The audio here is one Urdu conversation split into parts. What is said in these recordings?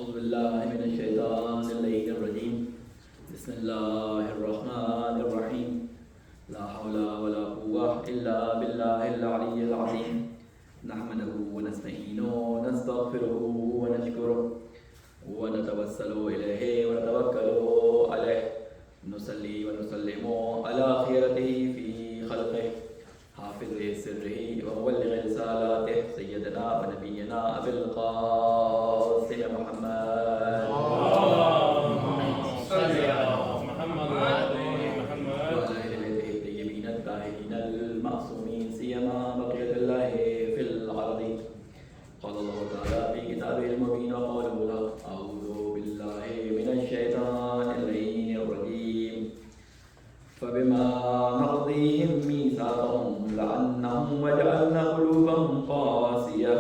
اعوذ باللہ من الشیطان اللعین الرجیم بسم اللہ الرحمن الرحیم لا حول ولا قوة الا باللہ العلی العظیم نحمدہ ونستعینہ ونستغفرہ ونشکرہ ونتوسل الیہ ونتوکل علیہ نصلی ونسلم علی خیرتہ فی خلقہ حافظ سرہ ومبلغ رسالاتہ سیدنا و نبینا ابی القاسم محمد وعلى آل بیتہ الطیبین الطاہرین المعصومین سیما بقیۃ اللہ فی الارض قال اللہ تعالی فی کتابہ المبین وقوله الحق اعوذ باللہ من الشیطان اللعین الرجیم فبما نقضهم ميثاقهم لعنهم وجعلنا قلوبهم قاسية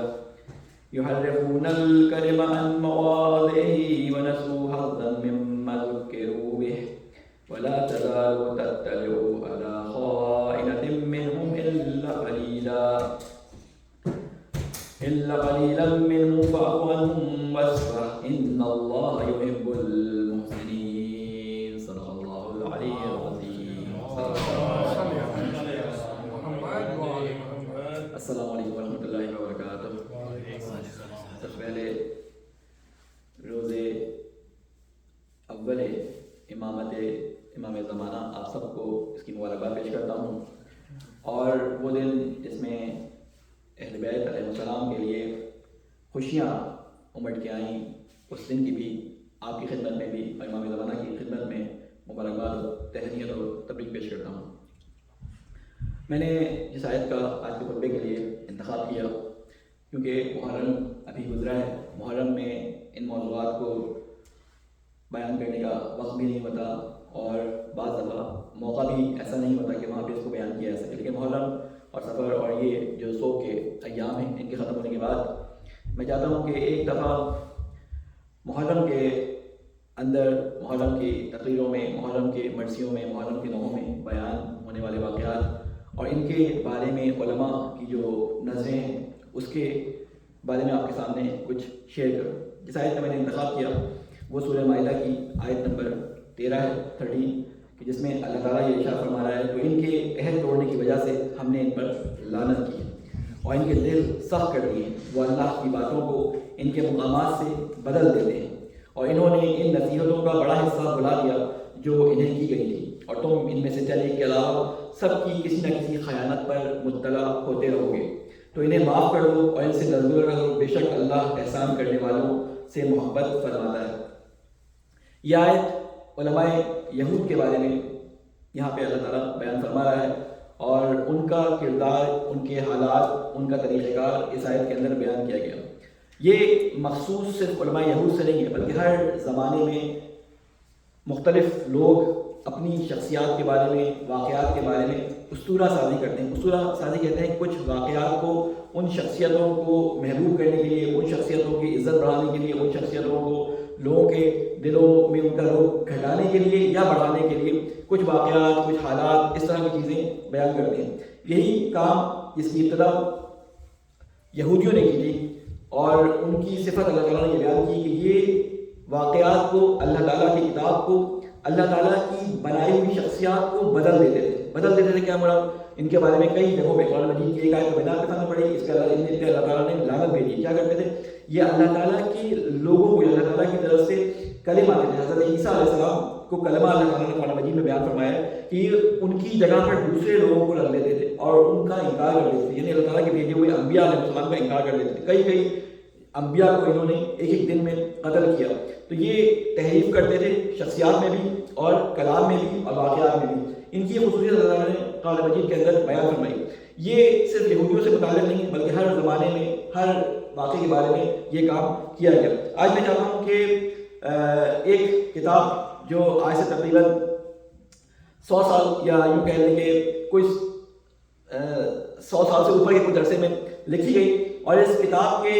يحرفون الكلم عن مواضعه ونسوا حظا مما ذكروا به ولا تزال تطلع على خائنة منهم إلا قليلا منهم فاعف عنهم واصفح إن الله يحب المحسنين صدق الله العلي العظيم. السلام علیکم ورحمۃ اللہ وبرکاتہ. سب سے پہلے روز اول امامت امام زمانہ آپ سب کو اس کی مبارکباد پیش کرتا ہوں. اور وہ دن جس میں اہل بیت علیہ السلام کے لیے خوشیاں امٹ کے آئیں، اس دن کی بھی آپ کی خدمت میں بھی اور امام زمانہ کی خدمت میں مبارکباد، تہنیت اور تبریک پیش کرتا ہوں. میں نے جس آیت کا آج کے خطبے کے لیے انتخاب کیا کیونکہ محرم ابھی گزرا ہے. محرم میں ان موضوعات کو بیان کرنے کا وقت بھی نہیں ہوتا اور بعض دفعہ موقع بھی ایسا نہیں ہوتا کہ وہاں پہ اس کو بیان کیا جا سکے. لیکن محرم اور سفر اور یہ جو سوگ کے ایام ہیں ان کے ختم ہونے کے بعد میں چاہتا ہوں کہ ایک دفعہ محرم کے اندر، محرم کی تقریروں میں، محرم کے مرثیوں میں، محرم کے نوحوں میں بیان ہونے والے واقعات اور ان کے بارے میں علماء کی جو نظریں ہیں اس کے بارے میں آپ کے سامنے کچھ شیئر کروں. جس آیت کا میں نے انتخاب کیا وہ سورہ مائدہ کی آیت نمبر 13 ہے 13، کہ جس میں اللہ تعالیٰ یہ ارشاد فرما رہا ہے کہ ان کے عہد توڑنے کی وجہ سے ہم نے ان پر لعنت کی اور ان کے دل سخت کر دیے. وہ اللہ کی باتوں کو ان کے مقامات سے بدل دیتے ہیں اور انہوں نے ان نصیحتوں کا بڑا حصہ بھلا دیا جو انہیں کی گئی تھی اور تم ان میں سے چلے کے علاوہ سب کی کسی نہ کسی خیانت پر مطلع ہوتے رہو گے. تو انہیں معاف کر دو اور ان سے درگزر کرو، بے شک اللہ احسان کرنے والوں سے محبت فرماتا ہے. یہ آیت علماء یہود کے بارے میں یہاں پہ اللہ تعالیٰ بیان فرما رہا ہے اور ان کا کردار، ان کے حالات، ان کا طریقہ کار اس آیت کے اندر بیان کیا گیا. یہ مخصوص صرف علماء یہود سے نہیں ہے بلکہ ہر زمانے میں مختلف لوگ اپنی شخصیات کے بارے میں، واقعات کے بارے میں اسطورہ سازی کرتے ہیں. اسطورہ سازی کہتے ہیں کچھ واقعات کو ان شخصیتوں کو محبوب کرنے کے لیے، ان شخصیتوں کی عزت بڑھانے کے لیے، ان شخصیتوں کو لوگوں کے دلوں میں ان کا روح گھٹانے کے لیے یا بڑھانے کے لیے کچھ واقعات، کچھ حالات، اس طرح کی چیزیں بیان کرتے ہیں. یہی کام اس کی ابتدا یہودیوں نے کی تھی اور ان کی صفت اللہ تعالیٰ نے یہ بیان کی کہ یہ واقعات کو، اللہ تعالیٰ کی کتاب کو، اللہ تعالیٰ کی بنائی ہوئی شخصیات کو بدل دیتے تھے. کیا مراد؟ ان کے بارے میں کئی جگہوں پہ قرآن مجید کی ایک آیت بیان کے سامنے پڑھی، اس کے اللہ تعالیٰ نے لعنت بھیجی. کیا کرتے تھے؟ یہ اللہ تعالیٰ کی لوگوں کو، اللہ تعالیٰ کی طرف سے کلمہ آتے تھے. حضرت عیسیٰ علیہ السلام کو کلمہ اللہ تعالیٰ نے قرآن مجید میں بیان فرمایا کہ ان کی جگہ پر دوسرے لوگوں کو رکھ دیتے تھے اور ان کا انکار کر دیتے تھے. یعنی اللہ تعالیٰ کے بھیجے ہوئے انبیاء علیہ السلام کا انکار کر دیتے تھے. کئی انبیاء کو انہوں نے ایک دن میں قتل کیا. تو یہ تحریف کرتے تھے شخصیات میں بھی اور کلام میں بھی اور واقعات میں بھی. ان کی خصوصیت اللہ تعالیٰ نے قرآن مجید کے اندر بیان فرمائی. یہ صرف یہودیوں سے متعلق نہیں بلکہ ہر زمانے میں، ہر واقعے کے بارے میں یہ کام کیا گیا. آج میں چاہتا ہوں کہ ایک کتاب جو آج سے تقریباً 100 سال یا یوں کہہ لیں کہ کچھ 100 سال سے اوپر کے کچھ عرصے میں لکھی گئی اور اس کتاب کے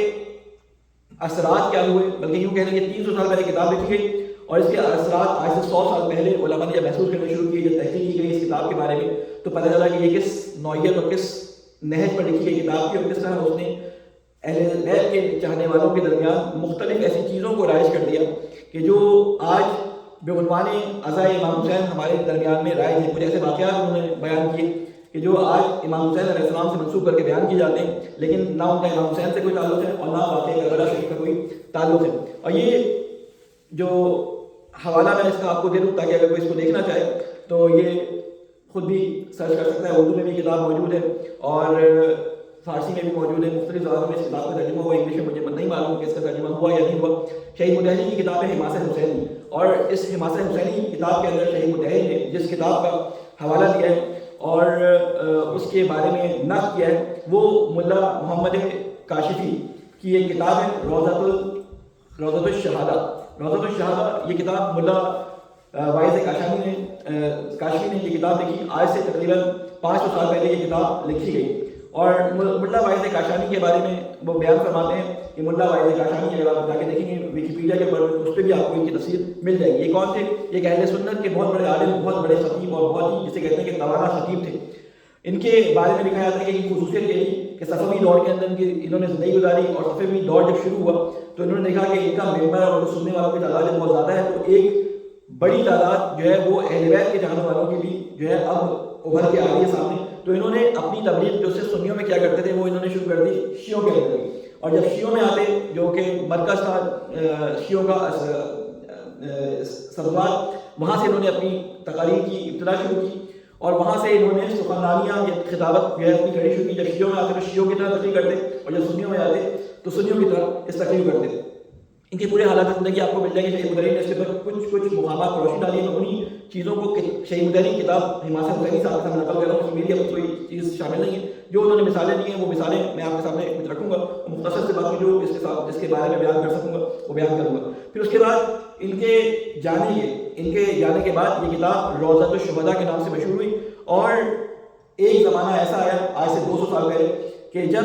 اثرات کیا ہوئے، بلکہ یوں کہہ لیں کہ 300 سال پہلے کتاب لکھی گئی اور اس کے اثرات آج سے 100 سال پہلے علماء نے جب محسوس کرنا شروع کیے، جب تحقیق کی گئی اس کتاب کے بارے میں تو پتہ چلا کہ یہ کس نوعیت اور کس نہج پر لکھی گئی کتاب تھی اور کس طرح اس نے اہل بیت کے چاہنے والوں کے درمیان مختلف ایسی چیزوں کو رائج کر دیا کہ جو آج بعنوان عزائے امام حسین ہمارے درمیان میں رائج ہیں. کچھ ایسے واقعات انہوں نے بیان کیے کہ جو آج امام حسین علیہ السلام سے منسوخ کر کے بیان کیے جاتے ہیں، لیکن نہ ان کا امام حسین سے کوئی تعلق ہے اور نہ واقعہ کربلا شریف کا کوئی تعلق ہے. اور یہ جو حوالہ میں اس کا آپ کو دے دوں تاکہ اگر کوئی اس کو دیکھنا چاہے تو یہ خود بھی سرچ کر سکتا ہے. اردو میں بھی کتاب موجود ہے اور فارسی میں بھی موجود ہے. مختلف زبانوں میں اس کتاب کا ترجمہ ہوا. انگلش میں مجھے نہیں معلوم کہ اس کا ترجمہ ہوا یا نہیں ہوا. شہید متحری کی کتاب ہے حماسہ حسینی، اور اس حماسہ حسینی کتاب کے اندر شہید متحری نے جس کتاب کا حوالہ دیا ہے اور اس کے بارے میں نقد کیا ہے وہ ملا محمد کاشفی کی ایک کتاب ہے روضۃ الشہادہ. روضۃ الشہادہ یہ کتاب ملا واعظ کاشفی نے یہ کتاب لکھی. آج سے تقریباً 500 سال پہلے یہ کتاب لکھی گئی. اور ملا واعظ کاشانی کے بارے میں وہ بیان فرماتے ہیں کہ ملا واعظ کاشانی اگر آپ جا کے دیکھیں گے ویکیپیڈیا کے پر اس پہ بھی آپ کو ان کی تفصیل مل جائے گی. یہ کون تھے؟ یہ اہل سنت کے بہت بڑے عالم، بہت بڑے خطیب اور بہت ہی جسے کہتے ہیں کہ توانا خطیب تھے. ان کے بارے میں لکھا جاتا ہے کہ ان کی خصوصیت یہ تھی کہ صفوی دور کے اندر انہوں نے زندگی گزاری اور صفوی دور جب شروع ہوا تو انہوں نے دیکھا کہ ان کا ممبر اور سننے والوں کی تعداد بہت زیادہ ہے، تو ایک بڑی تعداد جو ہے وہ اہل بیت کے چاہنے والوں کی بھی جو ہے اب ابھر کے آ رہی ہے سامنے. تو انہوں نے اپنی تبلیغ جو سے سنیوں میں کیا کرتے تھے وہ انہوں نے شروع کر دی شیعوں کے اندر. اور جب شیعوں میں آتے جو کہ مرکز تھا شیعوں کا سبزوار، وہاں سے انہوں نے اپنی تقاریر کی ابتدا شروع کی اور وہاں سے انہوں نے سخنرانیاں یا خطابت جو ہے اپنی کھڑی شروع کی. جب شیعوں میں آتے تو شیعوں کی طرح تقریر کرتے اور جب سنیوں میں آتے تو سنیوں کی طرح اس تقریر کرتے. ان کے پورے حالات زندگی آپ کو مل جائیں گے. شہید متحری نے اس کے اوپر کچھ مقامات پر روشنی ڈالی ہے. میں انہیں چیزوں کو شہید متحری کی کتاب حماسہ حسینی صاحب کے سامنے نقل کر رہا ہوں. اس میں میری اب کوئی چیز شامل نہیں ہے. جو انہوں نے مثالیں دی ہیں وہ مثالیں میں آپ کے سامنے کچھ رکھوں گا. مختصر سے باقی جو اس کے بارے میں بیان کر سکوں گا وہ بیان کروں گا. پھر اس کے بعد ان کے جانے کے بعد یہ کتاب روضۃ الشہداء کے نام سے مشہور ہوئی. اور ایک زمانہ ایسا آیا آج سے 200 سال پہلے کہ جب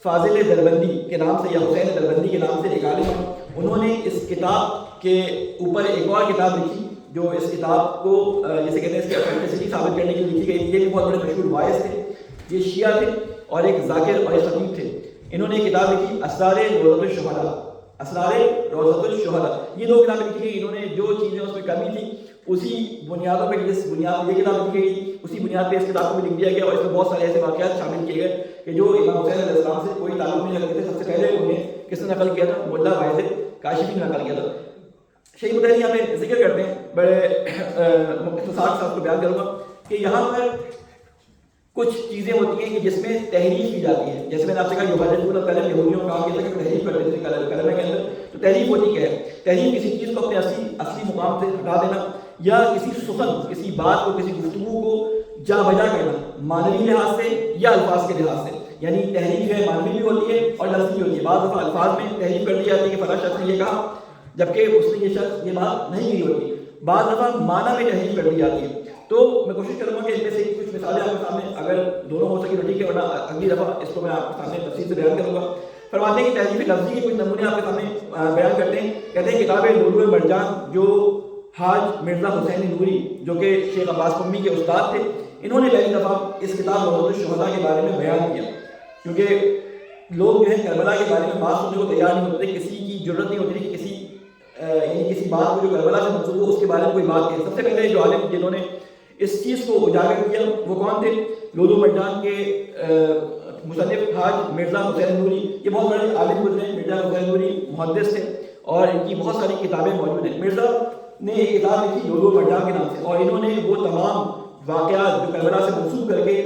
فاضل دربندی کے نام سے یا حسین دربندی کے نام سے ایک عالم ہیں، انہوں نے اس کتاب کے اوپر ایک اور کتاب لکھی جو اس کتاب کو جیسے کہتے ہیں اس کی اوتھینٹسٹی ثابت کرنے کے لیے لکھی گئی. یہ بھی بہت بڑے مشہور واعظ تھے. یہ شیعہ تھے اور ایک ذاکر اور ایک خطیب تھے. انہوں نے ایک کتاب لکھی اسرار روضۃ الشہداء. اسرار روضۃ الشہداء یہ دو کتابیں لکھی گئی. انہوں نے جو چیزیں اس میں کمی تھی اسی بنیادوں پہ جس بنیاد یہ کتاب لکھی گئی اسی بنیاد پہ اس کتاب کو بھی لکھ دیا گیا. اور اس میں بہت سارے ایسے واقعات شامل کیے گئے کہ جو امام حسین علیہ السلام سے کوئی تعلق نہیں رکھتے تھے. سب سے پہلے انہیں کس نے نقل کیا تھا؟ ملا واعظ کاشفی نے نقل کیا تھا. شہید متحری یہاں پہ ذکر کرتے ہیں بڑے اختصار سے آپ کو بیان کروں گا کہ یہاں پر کچھ چیزیں ہوتی ہیں کہ جس میں تحریف کی جاتی ہے. جیسے میں نے آپ سے کہا یحرفون الکلم، یہودیوں کا کام یہ تھا کہ تحریف کرتے تھے کلمے کے اندر. تو تحریف ہوتی کیا ہے؟ تحریف کسی چیز کو اپنے اصلی مقام سے ہٹا دینا یا کسی سخن، کسی بات کو، کسی گفتگو کو جا بجا کرنا معنوی لحاظ سے یا الفاظ کے لحاظ سے. یعنی تحریف ہے معنوی بھی ہوتی ہے اور لفظی بھی ہوتی ہے. بعض دفعہ الفاظ میں تحریف کر دی جاتی ہے کہ فلاں شخص نے یہ کہا جبکہ اس نے یہ شخص یہ بات نہیں کی ہوتی. بعض دفعہ معنی میں تحریف کر دی جاتی ہے. تو میں کوشش کروں گا کہ ان میں سے کچھ مثالیں آپ کے سامنے اگر دونوں ہو سکے تو ٹھیک ہے، ورنہ اگلی دفعہ اس کو میں آپ کے سامنے تفصیل سے بیان کروں گا. فرماتے ہیں کہ تحریف لفظی کے کچھ نمونے آپ کے سامنے بیان کرتے ہیں. کہتے ہیں کتاب لؤلؤ مرجان جو حاج مرزا حسین نوری جو کہ شیخ عباس قمی کے استاد تھے، انہوں نے پہلی دفعہ اس کتاب روضۃ الشہداء کے بارے میں بیان کیا. کیونکہ لوگ جو ہے کربلا کے بارے میں بات سننے کو تیار نہیں ہوتے. کسی کی ضرورت نہیں ہوتی کہ کسی بات کو جو کربلا سے منسوب ہو اس کے بارے میں کوئی بات کہے. سب سے پہلے جو عالم جنہوں نے اس چیز کو اجاگر کیا وہ کون تھے؟ لؤلؤ مرجان کے مصنف حاج مرزا حسین نوری. یہ بہت بڑے عالم گزرے ہیں. مرزا حسین نوری محدث تھے اور ان کی بہت ساری کتابیں موجود ہیں. مرزا نے ایک کتاب لکھی لؤلؤ مرجان کے نام سے اور انہوں نے وہ تمام واقعات جو کربلا سے منسوب کر کے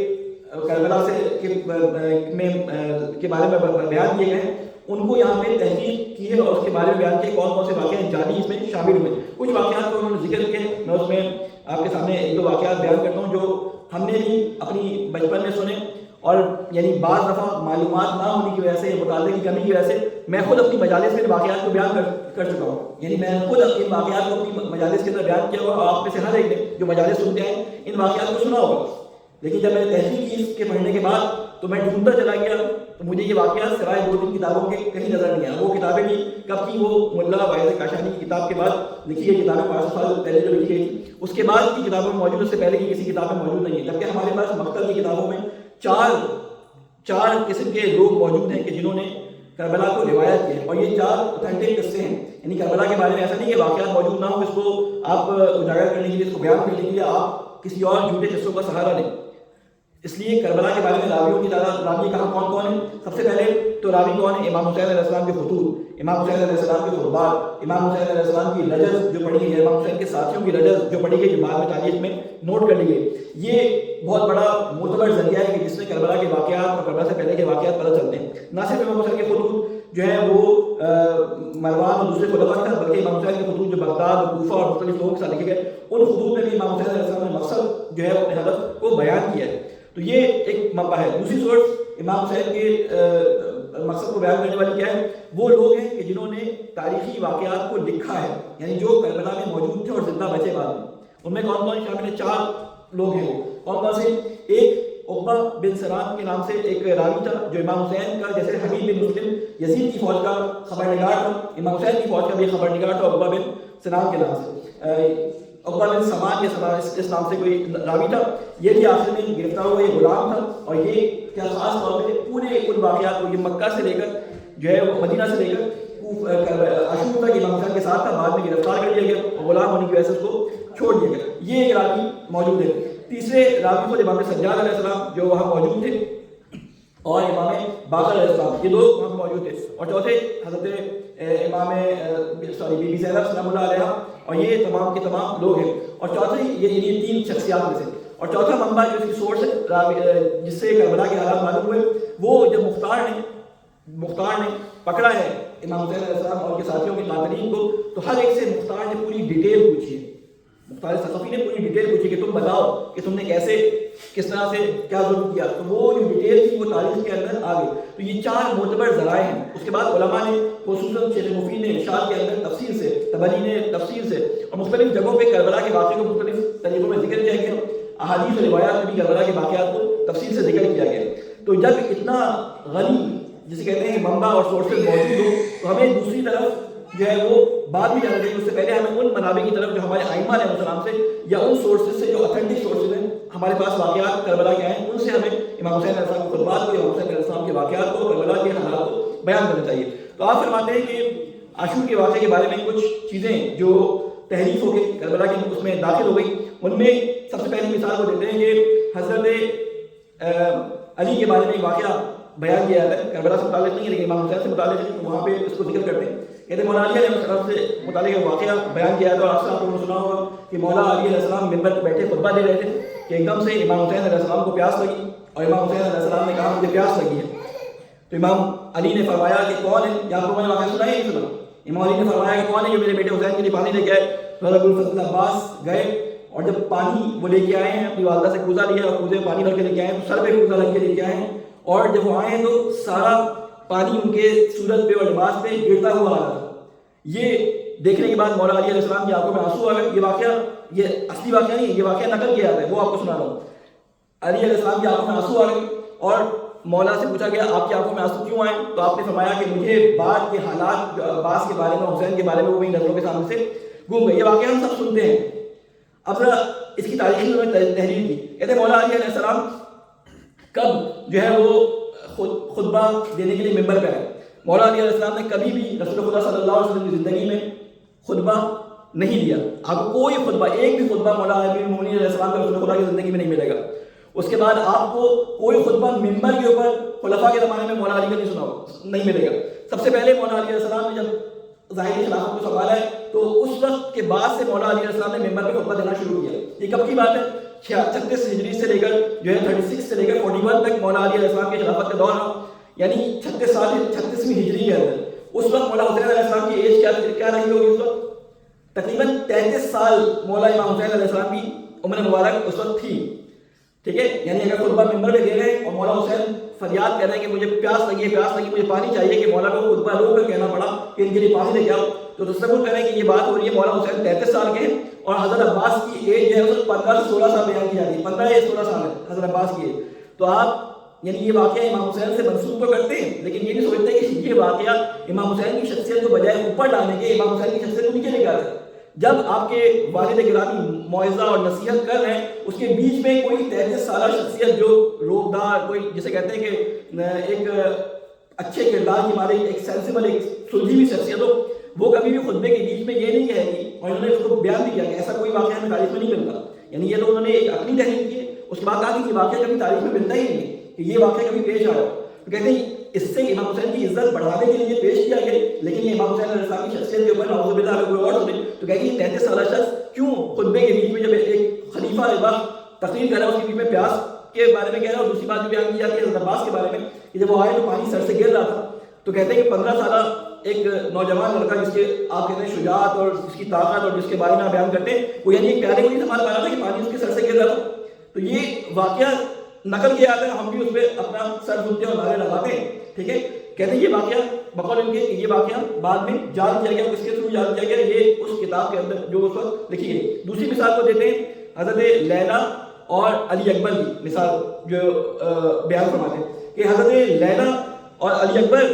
کربلا سے کے بارے میں بیان کیے گئے ہیں ان کو یہاں پہ تحقیق کی ہے اور اس کے بارے میں بیان کیا کون کون سے واقعات جعلی اس میں شامل ہوئے. کچھ واقعات کو انہوں نے ذکر کیے. میں اس میں آپ کے سامنے ایک دو واقعات بیان کرتا ہوں جو ہم نے بھی اپنی بچپن میں سنے اور یعنی بعض دفعہ معلومات نہ ہونے کی وجہ سے مطالعے کی کمی کی وجہ سے میں خود اپنی مجالس میں واقعات کو بیان کر چکا ہوں. یعنی میں خود اپنی واقعات کو اپنی مجالس کے اندر بیان کیا ہوا. آپ میں سے ہر ایک نے جو مجالس سنتے ہیں ان واقعات کو سنا ہوگا. لیکن جب میں نے تحقیق کی اس کے پڑھنے کے بعد تو میں ڈھونڈتا چلا گیا تو مجھے یہ واقعات سوائے 2-3 کتابوں کے کہیں نظر نہیں آیا. وہ کتابیں بھی کب کی؟ وہ ملا واعظ کاشانی کی کتاب کے بعد لکھی گئی کتابیں 500 سال پہلے جو لکھی گئی تھی اس کے بعد کی کتابیں موجود، اس سے پہلے کی کسی کتابیں موجود نہیں ہیں. جبکہ ہمارے پاس مکتب کی کتابوں میں چار قسم کے لوگ موجود ہیں کہ جنہوں نے کربلا کو روایت کی ہے، اور یہ 4 اوتھینٹک قصے ہیں، یعنی کربلا کے بارے میں ایسا نہیں کہ واقعات موجود نہ ہو، اس کو آپ اجاگر کرنے کے لیے، اس کو بیان کرنے کے لیے آپ کسی اور جھوٹے قصوں کا سہارا لیں. اس لیے کربلا کے بارے میں راویوں کی تعداد، راوی کہاں کون کون ہیں؟ سب سے پہلے تو راوی کون ہے؟ امام حسین علیہ السلام کے خطوط، امام حسین علیہ السلام کے خطبات، امام حسین علیہ السلام کی رجز جو پڑھی گئی ہے، امام حسین کے ساتھیوں کی رجز جو پڑھی گئی، جو بعد میں تاریخ میں نوٹ کر لی گئی. یہ بہت بڑا معتبر ذریعہ ہے کہ جس میں کربلا کے واقعات اور کربلا سے پہلے کے واقعات پتہ چلتے ہیں. نہ صرف امام حسین کے خطوط جو ہیں وہ مروان اور دوسرے خلفاء کے، بلکہ امام حسین کے خطوط جو بغداد اور کوفہ اور مختلف لوگوں کے ساتھ لکھے گئے، ان خطوط میں بھی امام حسین علیہ السلام نے مقصد جو ہے اپنے ہدف کو بیان کیا ہے. تو یہ ایک منبع ہے. دوسری سورس امام حسین کے مقصد کو بیان کرنے والی کیا ہے؟ وہ لوگ ہیں کہ جنہوں نے تاریخی واقعات کو لکھا ہے، یعنی جو کربلا میں موجود تھے اور زندہ بچے بعد میں. ان میں کون کون شامل ہیں؟ 4 لوگ ہیں. وہ کون کون سے؟ ایک عقبہ بن سلام کے نام سے ایک راوی تھا جو امام حسین کا، جیسے حبیب بن مسلم یزید کی فوج کا خبرنگار تھا، امام حسین کی فوج کا بھی خبرنگار تھا عقبہ بن سلام کے نام سے. عقبہ بن سمان یا اس نام سے کوئی راوی تھا. یہ بھی آخر میں گرفتار ہوا، یہ غلام تھا، اور یہ کیا خاص طور پہ پورے ان واقعات کو، یہ مکہ سے لے کر جو ہے وہ مدینہ سے لے کر عاشور تک امام حسین کے ساتھ تھا. بعد میں گرفتار کر لیا گیا اور غلام ہونے کی وجہ سے اس کو چھوڑ دیا گیا. یہ ایک راوی موجود ہے. تیسرے راوی کو امام سجاد علیہ السلام جو وہاں موجود تھے، اور امام باقر علیہ السلام، یہ 2 وہاں موجود تھے. اور چوتھے حضرت امام بی بی زینب سلام اللہ علیہ، اور یہ تمام کے تمام لوگ ہیں. اور چوتھے یہ 3 شخصیات میں سے. اور چوتھا منبع جو اس کی سورس ہے جس سے کربلا کے حالات معلوم ہوئے، وہ جب مختار نے پکڑا ہے امام حسین علیہ السلام اور ان کے ساتھیوں کے قاتلین کو، تو ہر ایک سے مختار نے پوری ڈیٹیل پوچھی ہے. مختار ثقفی نے پوری ڈیٹیل پوچھی کہ تم بتاؤ کہ تم نے کیسے، کس طرح سے کیا ظلم کیا. تو وہ جو ڈیٹیل تھی وہ تاریخ کے اندر آ گئی. تو یہ 4 معتبر ذرائع ہیں. اس کے بعد علماء نے، خصوصاً شیخ مفید نے ارشاد کے اندر تفصیل سے، طبری نے تفصیل سے، اور مختلف جگہوں پہ کربلا کے واقعے کو مختلف طریقوں میں ذکر کیا گیا. احادیث و روایات میں بھی کربلا کے واقعات کو تفصیل سے ذکر کیا گیا. تو جب اتنا غنی جسے کہتے ہیں منبع اور سورسز موجود ہو، تو ہمیں دوسری طرف جو ہے وہ بات بھی جانا چاہیے. اس سے پہلے ہمیں ان منابع کی طرف جو ہمارے ائمہ علیہ السلام سے، یا ان سورسز سے جو اتھینٹک سورسز ہیں ہمارے پاس واقعات کربلا کے ہیں، ان سے ہمیں امام حسین علیہ السلام کے خطبات کو، امام حسین علیہ السلام کے واقعات کو، کربلا کے حالات کو بیان کرنا چاہیے. تو آپ فرماتے ہیں کہ عاشور کے واقعے کے بارے میں کچھ چیزیں جو تحریف ہو گئی، کربلا کی اس میں داخل ہو گئی. ان میں سب سے پہلی مثال کو دیتے ہیں کہ حضرت علی کے بارے میں ایک واقعہ بیان کیا جاتا ہے. کربلا سے متعلق نہیں ہے لیکن امام حسین سے متعلق ہے، تو وہاں پہ اس کو ذکر کرتے ہیں. کہتے ہیں مولا علی علیہ السلام سے متعلق ایک واقعہ بیان کیا جاتا ہے. اور اکثر آپ لوگوں نے سنا ہوگا کہ مولا علی علیہ السلام ممبر پہ بیٹھے خطبہ دے رہے تھے کہ ایک دم سے امام حسین علیہ السلام کو پیاس لگی، اور امام حسین علیہ السلام نے کہا مجھے پیاس لگی ہے. تو امام علی نے فرمایا کہ کون ہے؟ یا آپ لوگوں نے واقعہ سنا ہی نہیں سنا؟ امام علی نے فرمایا کہ کون ہے جو میرے بیٹے حسین کے لیے پانی لے کے آئے؟ حضرت ابوالفضل عباس گئے، اور جب پانی وہ لے کے آئے ہیں، اپنی والدہ سے کوزہ لیا اور کوزے میں پانی بھر کے لے کے آئے ہیں، تو سر پہ کوزہ رکھ کے لے کے آئے ہیں. اور جب وہ آئے ہیں تو سارا پانی ان کے صورت پہ اور لباس پہ گرتا ہوا آ رہا تھا. یہ دیکھنے کے بعد مولا علی علیہ السلام کی آنکھوں میں آنسو آ گئے. یہ واقعہ، یہ اصلی واقعہ نہیں ہے، یہ واقعہ نقل کیا جاتا ہے، وہ آپ کو سنا رہا ہوں. علی علیہ السلام کی آنکھوں میں آنسو آ گئے، اور مولا سے پوچھا گیا آپ کی آنکھوں میں آنسو کیوں آئے؟ تو آپ نے فرمایا کہ مجھے بعد کے حالات جو عباس کے بارے میں، حسین کے بارے میں، وہ میری نظروں کے سامنے سے گم گئے. یہ واقعہ ہم سب سنتے ہیں. اب ذرا اس کی تاریخی تحریر کی. کہتے ہیں مولا علی علیہ السلام کب جو ہے وہ خطبہ دینے کے لیے ممبر پہ آئے. مولا علی علیہ السلام نے کبھی بھی رسول خدا صلی اللہ علیہ وسلم کی زندگی میں خطبہ نہیں دیا. آپ کو کوئی خطبہ، ایک بھی خطبہ مولا امیر المومنین علیہ السلام کا رسول خدا کی زندگی میں نہیں ملے گا. اس کے بعد آپ کو کوئی خطبہ ممبر کے اوپر خلفاء کے زمانے میں مولا علی کا نہیں سنا ہوگا، نہیں ملے گا. سب سے پہلے مولا علی علیہ السلام نے جب ظاہری خلافت کو سنبھالا ہے تو اس وقت کے بعد سے مولا علی علیہ السلام نے ممبر پہ خطبہ دینا شروع کیا. یہ کب کی بات ہے؟ 36 ہجری سے لے کر جو ہے 36 سے لے کر 41 تک مولا علی علیہ السلام کی خلافت کا دور رہا. یعنی 36 سال، 36ویں ہجری کے اندر اس وقت مولا حسین علیہ السلام کی ایج کیا رہی ہوگی؟ اس وقت تقریباً 33 سال مولا امام حسین علیہ السلام کی عمر مبارک اس وقت تھی. ٹھیک ہے، یعنی اگر خطبہ ممبر پہ دے رہے ہیں اور مولا حسین فریاد کر رہے ہیں کہ مجھے پیاس لگی ہے، پیاس لگی، مجھے پانی چاہیے، کہ مولا کو خطبہ روک کر کہنا پڑا کہ ان کے لیے پانی لے کے آؤ، تو تصور کریں کہ یہ بات ہو رہی ہے مولا حسین 33 سال کے ہیں، اور حضرت عباس کی ایج جو ہے اس وقت 15 سے 16 سال بیان کی جاتی ہے. 15 یا 16 سال ہے حضرت عباس کی ایج. تو آپ یعنی یہ واقعہ امام حسین سے منسوب تو کرتے ہیں، لیکن یہ نہیں سوچتے کہ یہ واقعہ امام حسین کی شخصیت کو بجائے اوپر ڈالنے کے امام حسین کی شخصیت کو نیچے لے جاتے ہیں. جب آپ کے والد گرامی موعظہ اور نصیحت کر رہے ہیں، اس کے بیچ میں کوئی 33 سالہ شخصیت جو روبدار، کوئی جسے کہتے ہیں کہ ایک اچھے کردار کی مالک، ایک سینسیبل، ایک سلجھی ہوئی شخصیت ہو، وہ کبھی بھی خطبے کے بیچ میں یہ نہیں کہے گی، اور انہوں نے اس کو بیان بھی کیا کہ ایسا کوئی واقعہ ہمیں تاریخ میں نہیں ملتا. یعنی یہ تو انہوں نے ایک عقلی تحریک کی ہے، اس کے بعد کہا کہ یہ واقعہ کبھی تاریخ میں ملتا ہی نہیں ہے کہ یہ واقعہ کبھی پیش آیا. تو کہتے ہیں اس سے امام حسین کی عزت بڑھانے کے لیے یہ پیش کیا گیا، لیکن یہ امام حسین علیہ السلام کی شخصیت کے اوپر نعوذ باللہ اگر کوئی اور سنے تو کہے گی یہ 33 سالہ شخص کیوں خطبے کے بیچ میں جب ایک خلیفہ ایک بار تقریر کر رہا ہے اس کے بیچ میں پیاس کے بارے میں کہہ رہا ہے. اور دوسری بات جو بیان کی جاتی ہے حضرت عباس کے بارے میں کہ جب وہ آئے تو پانی سر سے گر رہا تھا، تو کہتے ہیں کہ 15 سالہ ایک نوجوان لڑکا جس کے آپ کہتے ہیں شجاعت اور جس کی طاقت اور جس کے بارے میں آپ بیان کرتے ہیں، وہ یعنی ایک پیارے کو نہیں سنبھال پا رہا تھا کہ پانی اس کے سر سے گر رہا تھا. تو یہ واقعہ نقل کیا جاتا ہے، ہم بھی اس پہ اپنا سر سنتے ہیں اور نعرے لگاتے ہیں. ٹھیک ہے، کہتے ہیں یہ واقعہ بقول ان کے یہ واقعہ بعد میں یاد کیا گیا. کس کے تھرو یاد کیا گیا؟ یہ اس کتاب کے اندر جو اس وقت لکھی گئی. دوسری مثال کو دیتے ہیں حضرت لیلا اور علی اکبر کی مثال جو بیان فرماتے ہیں کہ حضرت لیلا اور علی اکبر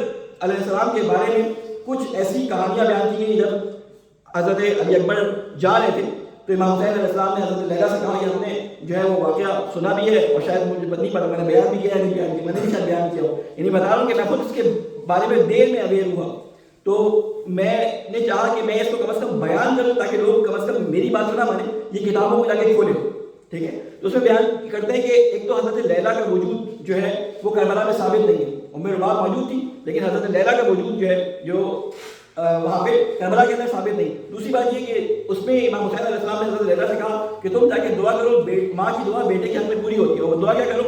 علیہ السلام کے بارے میں کچھ ایسی کہانیاں بیان کی گئی. جب حضرت علی اکبر جا رہے تھے تو امام حسین علیہ السلام نے حضرت لیلا سے کہا کہ ہم نے جو ہے وہ واقعہ سنا بھی ہے اور شاید مجھے پتہ نہیں پڑا میں نے بیان بھی کیا ہے نہیں بیان کیا، میں نے بھی شاید بیان کیا ہو، یعنی بتا رہا ہوں کہ میں خود اس کے بارے میں دیر میں اویئر ہوا. تو میں نے چاہا کہ میں اس کو کم از کم بیان کروں تاکہ لوگ کم از کم میری بات نہ مانیں، یہ کتابوں کو جا کے کھولیں. ٹھیک ہے، تو اس میں بیان کرتے ہیں کہ ایک تو حضرت لیلا کا وجود جو ہے وہ کربلا میں ثابت نہیں ہے. ام رباب موجود تھی لیکن حضرت لیلا کا وجود جو ہے جو وہاں پہ کربلا کے اندر ثابت نہیں. دوسری بات یہ کہ اس میں امام حسین علیہ السلام نے حضرت لیلا سے کہا کہ تم جا کے دعا کرو، ماں کی دعا بیٹے کے حق میں پوری ہوتی ہے، اور دعا کیا کرو؟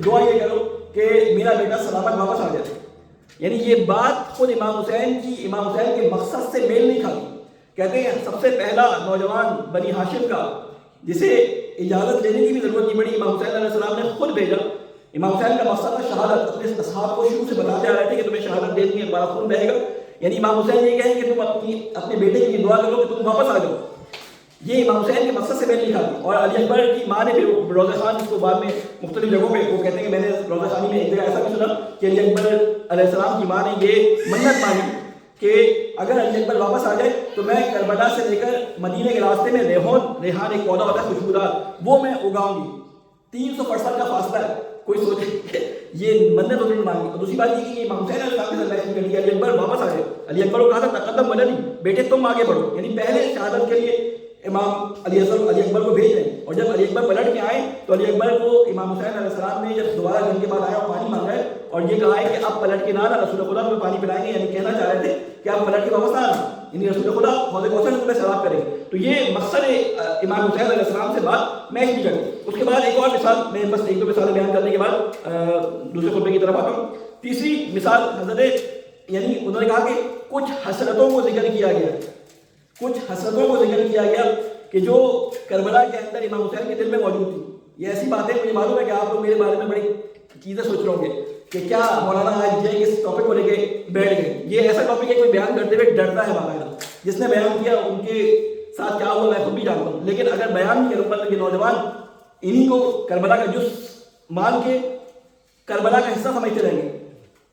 دعا یہ کرو کہ میرا بیٹا سلامت واپس آ جائے. یعنی یہ بات خود امام حسین کے مقصد سے میل نہیں کھاتی. کہتے ہیں سب سے پہلا نوجوان بنی ہاشم کا جسے اجازت لینے کی بھی ضرورت نہیں پڑی، امام حسین علیہ السلام نے خود بھیجا. امام حسین کا مقصد تھا شہادت، اپنے اصحاب کو شروع سے بتاتے آ رہے تھے کہ تمہیں شہادت دے دیں گے، ہمارا خون بہے گا. یعنی امام حسین یہ کہیں کہ تم اپنے بیٹے کے لیے دعا کرو کہ تم واپس آ جاؤ. یہ امام حسین کے مقصد سے میں نہیں کھاتی. اور علی اکبر کی ماں نے پھر روضہ خان، جس کو بعد میں مختلف جگہوں پہ وہ کہتے ہیں کہ میں نے روضہ خانی میں ایک جگہ ایسا بھی سنا کہ علی اکبر علیہ السلام کی ماں نے یہ منت مانی کہ اگر علی اکبر واپس آ جائے تو میں کربلا سے لے کر مدینے کے راستے میں ریحان ایک پودا ہوتا ہے خوشبودار، وہ میں اگاؤں گی. 300 فرسخ کا فاصلہ ہے. کوئی سوچے یہ منت انہوں نے مانگی. اور دوسری بات یہ کہ امام حسین علیہ السلام نے اللہ کی علی اکبر واپس آ جائے. علی اکبر کو کہا تھا تقدم ولدی، بیٹے تم آگے بڑھو. یعنی پہلے شہادت کے لیے امام علی اکبر کو بھیج رہے ہیں. اور جب علی اکبر پلٹ کے آئے تو علی اکبر کو امام حسین علیہ السلام نے جب دوبارہ گھر کے بعد آیا اور پانی مانگا ہے اور یہ کہا ہے کہ اب پلٹ کے نہ آنا، رسول خدا تمہیں پانی پلائیں گے. یعنی کہنا چاہ رہے تھے کہ آپ پلٹ کے واپس نہ آنا، یعنی رسول خدا حوض کوثر تمہیں سیراب کریں گے. تو یہ مقصد امام حسین علیہ السلام سے بات میچ نہیں کرتی. اس کے بعد ایک اور مثال، میں بس ایک دو مثالیں بیان کرنے کے بعد دوسرے خطبے کی طرف آتا ہوں. تیسری مثال حضرت، یعنی انہوں نے کہا کہ کچھ حسرتوں کو ذکر کیا گیا، کچھ حسرتوں کو ذکر کیا گیا کہ جو کربلا کے اندر امام حسین کے دل میں موجود تھی. یہ ایسی باتیں مجھے معلوم ہے کہ آپ لوگ میرے بارے میں بڑی چیزیں سوچ رہے ہوں گے کہ کیا مولانا آج جائیں اس ٹاپک کو لے کے بیٹھ گئے. یہ ایسا ٹاپک ہے کوئی بیان کرتے ہوئے ڈرتا ہے باقاعدہ. جس نے بیان کیا ان کے ساتھ کیا ہوا میں خود بھی جانتا ہوں، لیکن اگر بیان نہیں کروں گا تو یہ نوجوان انہی کو کربلا کا جز مان کے کربلا کا حصہ سمجھتے رہیں گے.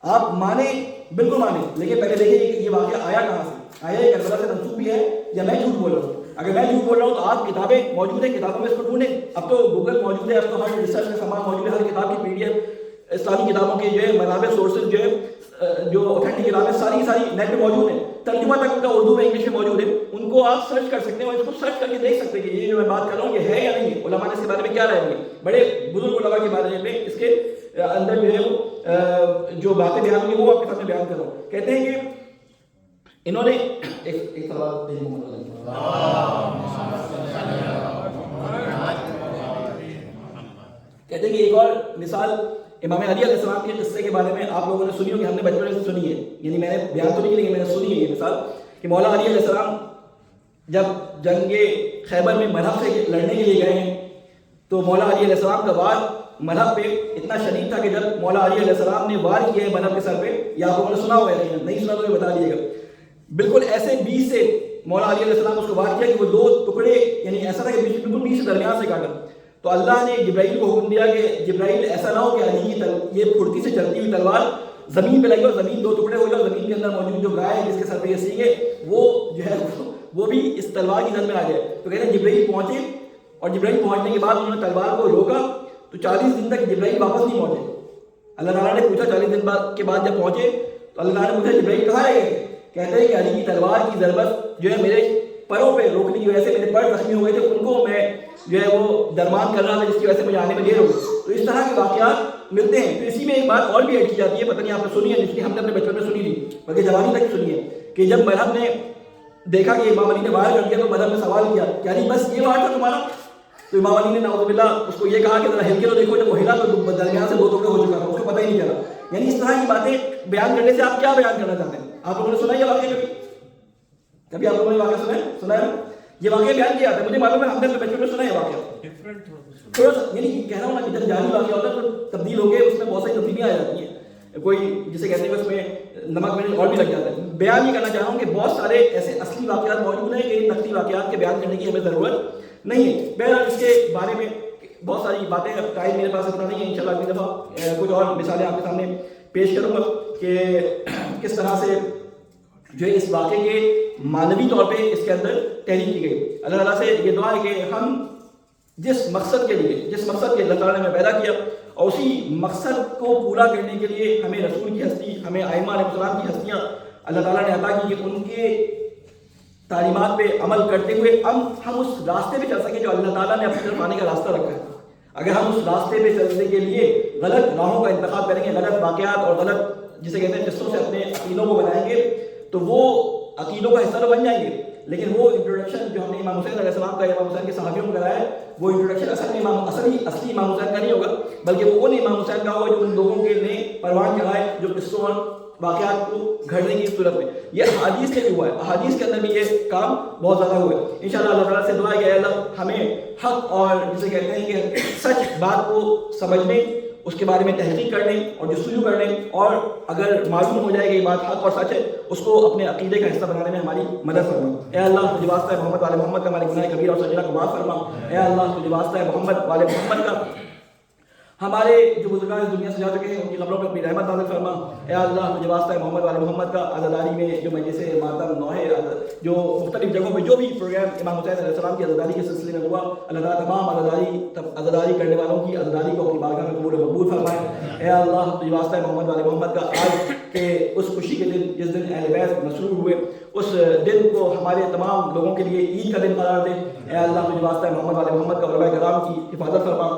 آپ مانیں، بالکل مانیں، لیکن پہلے دیکھیں کہ یہ واقعہ آیا کہاں سے، آیا یہ کربلا سے منسوب بھی ہے یا میں جھوٹ بول رہا ہوں. اگر میں جھوٹ بول رہا ہوں تو آپ کتابیں موجود ہیں، کتابوں میں اس کو ڈھونڈیں. اب تو گوگل موجود ہے، اب تو ہر ریسرچ کا سامان موجود ہے، ہر کتاب کی PDF اسلامی کتابوں کے جو ہے منابع سورسز جو ہے جو اوتھینٹک کتابیں ساری نیٹ پہ موجود ہیں. ترجمہ تک ان کا اردو میں انگلش میں موجود ہے، ان کو آپ سرچ کر سکتے ہیں اور اس کو سرچ کر کے دیکھ سکتے ہیں کہ یہ جو میں بات کر رہا ہوں یہ ہے یا نہیں ہے. علماء نے اس کے بارے میں کیا رائے دی، بڑے بزرگ علماء کے بارے میں اس کے اندر جو ہے وہ جو باتیں بیان ہوئی وہ آپ کے سامنے بیان کر رہا ہوں. کہتے ہیں کہ انہوں نے ایک سوال کہتے ہیں کہ ایک اور مثال امام علی علیہ السلام کے قصے کے بارے میں آپ لوگوں نے سنی ہوگی، ہم نے بچپن سے سنی ہے، یعنی میں نے بیان تو نہیں کی لیکن میں نے سنی ہے یہ مثال کہ مولا علی علیہ السلام جب جنگ خیبر میں مرحب سے لڑنے کے لیے گئے ہیں تو مولا علی علیہ السلام کا وار مرحب پہ اتنا شدید تھا کہ جب مولا علی علیہ السلام نے وار کیا ہے مرحب کے سر پہ، یا آپ لوگوں نے سنا ہوا ہے نہیں سنا تو یہ بتا دیجیے گا، بالکل ایسے بیچ سے مولا علی علیہ السلام اس کو وار کیا کہ وہ 2 ٹکڑے، یعنی ایسا تھا کہ بالکل بیچ سے درمیان سے کاٹا. تو اللہ نے جبرائیل کو حکم دیا کہ جبرائیل ایسا نہ ہو کہ علی کی یہ پھرتی سے چلتی ہوئی تلوار زمین پہ لگی اور زمین 2 ٹکڑے ہو جائے اور زمین کے اندر موجود جو گائے ہے جس کے سر پہ یہ سینگ ہے وہ جو ہے وہ بھی اس تلوار کی زد میں آ جائے. تو کہتے ہیں جبرائیل پہنچے اور جبرائیل پہنچنے کے بعد انہوں نے تلوار کو روکا تو 40 دن تک جبرائیل واپس نہیں پہنچے. اللہ تعالیٰ نے پوچھا 40 دن کے بعد جب پہنچے تو اللہ تعالیٰ نے پوچھا جبرائیل کہاں رہ گئے؟ کہتے ہیں کہ علی کی تلوار کی ضربت جو ہے میرے پروں پہ روکنے کی وجہ سے میرے پر زخمی ہو گئے تھے، ان کو میں جو ہے وہ درمان کر رہا تھا جس کی وجہ سے مجھے آنے میں دیر ہو گئی. تو اس طرح کے واقعات ملتے ہیں. پھر اسی میں ایک بات اور بھی ایڈ کی جاتی ہے، پتہ نہیں آپ نے سنی ہے، جس کی ہم نے اپنے بچپن میں سنی تھی بلکہ جوانی تک سنی ہے، کہ جب مرحب نے دیکھا کہ امام علی نے وار کر دیا تو مرحب نے سوال کیا کہ علی بس یہ وار تھا تمہارا؟ تو امام علی نے نعوذ باللہ اس کو یہ کہا کہ ذرا ہل کے تو دیکھو. جب وہ ہلا تو درمیان سے 2 ٹکڑے ہو چکا تھا، اس کو پتہ ہی نہیں چلا. یعنی اس طرح کی باتیں بیان کرنے سے آپ کیا بیان کرنا چاہتے ہیں؟ آپ لوگوں نے سنا یہ واقعہ کبھی آپ لوگوں نے واقعہ سنا ہے؟ یہ واقعہ بیان کیا جاتا ہے، مجھے معلوم ہے ہم نے اپنے بچپن میں سنا ہے واقعہ تھوڑا سا. یعنی کہہ رہا ہوں نا کہ جب جاری واقعہ ہوتا ہے تو تبدیل ہو گئے، اس میں بہت ساری تبدیلیاں آ جاتی ہیں، کوئی جسے کہتے ہیں اس میں نمک مرچ اور بھی لگ جاتا ہے. بیان یہ کرنا چاہ رہا ہوں کہ بہت سارے ایسے اصلی واقعات موجود ہیں کہ نقلی واقعات کے بیان کرنے کی ہمیں ضرورت نہیں ہے. بہرحال اس کے بارے میں بہت ساری باتیں، ٹائم میرے پاس اتنا نہیں ہے، انشاءاللہ اگلی دفعہ کچھ اور مثالیں آپ کے سامنے پیش کروں گا کہ کس طرح سے جو ہے اس واقعے کے معنوی طور پہ اس کے اندر تحریک کی گئی. اللہ تعالیٰ سے یہ دعا ہے کہ ہم جس مقصد کے اللہ تعالیٰ نے ہمیں پیدا کیا اور اسی مقصد کو پورا کرنے کے لیے ہمیں رسول کی ہستی، ہمیں ائمہ علیہ السلام کی ہستیاں اللہ تعالیٰ نے عطا کی کہ ان کے تعلیمات پہ عمل کرتے ہوئے ہم اس راستے پہ چل سکیں جو اللہ تعالیٰ نے اپنی طرف آنے کا راستہ رکھا ہے. اگر ہم اس راستے پہ چلنے کے لیے غلط راہوں کا انتخاب کریں گے، غلط واقعات اور غلط جسے کہتے ہیں قصوں سے اپنے عقیدوں کو بنائیں گے تو وہ عقیدوں کا حصہ تو بن جائیں گے، لیکن وہ انٹروڈکشن جو ہم نے امام حسین علیہ السلام کا، امام حسین کے صحابیوں کو کرایا ہے، وہ انٹروڈکشن اصلی امام حسین کا نہیں ہوگا، بلکہ وہ ان امام حسین کا ہوگا جو ان لوگوں کے نے پروان چڑھائے جو قصوں اور واقعات کو گھڑنے کی صورت میں. یہ احادیث سے بھی ہوا ہے، احادیث کے اندر بھی یہ کام بہت زیادہ ہوا ہے. انشاءاللہ اللہ تعالیٰ سے دعا ہے کہ اللہ ہمیں حق اور جسے کہتے ہیں کہ سچ بات کو سمجھنے، اس کے بارے میں تحقیق کرنے اور جستجو کرنے، اور اگر معلوم ہو جائے کہ یہ بات حق اور سچ ہے اس کو اپنے عقیدے کا حصہ بنانے میں ہماری مدد فرما. اے اللہ تجھے واسطہ ہے محمد والے محمد کا ہمارے گناہ کبیرہ اور صغیرہ کو معاف فرما. اے اللہ تجھے واسطہ ہے محمد والے محمد کا ہمارے جو بزرگان اس دنیا سے جا چکے ہیں ان کی قبروں پر اپنی رحمت نازل فرما. اے اللہ تجھے واسطہ ہے محمد والے محمد کا عزاداری میں جو مجلس ماتم نوحے جو مختلف جگہوں پہ جو بھی پروگرام امام حسین علیہ السلام کی عزاداری کے سلسلے میں ہوا، اللہ تعالیٰ تمام عزاداری کرنے والوں کی عزاداری کو اپنی بارگاہ میں قبول و مقبول فرمائے. اے اللہ تجھے واسطہ ہے محمد والے محمد کا آج کے اس خوشی کے دن جس دن اہل بیت مسرور ہوئے، اس دن کو ہمارے تمام لوگوں کے لیے عید کا دن قرار دے. اے اللہ تجھے واسطہ ہے محمد والے محمد کا علماء کرام کی حفاظت فرما.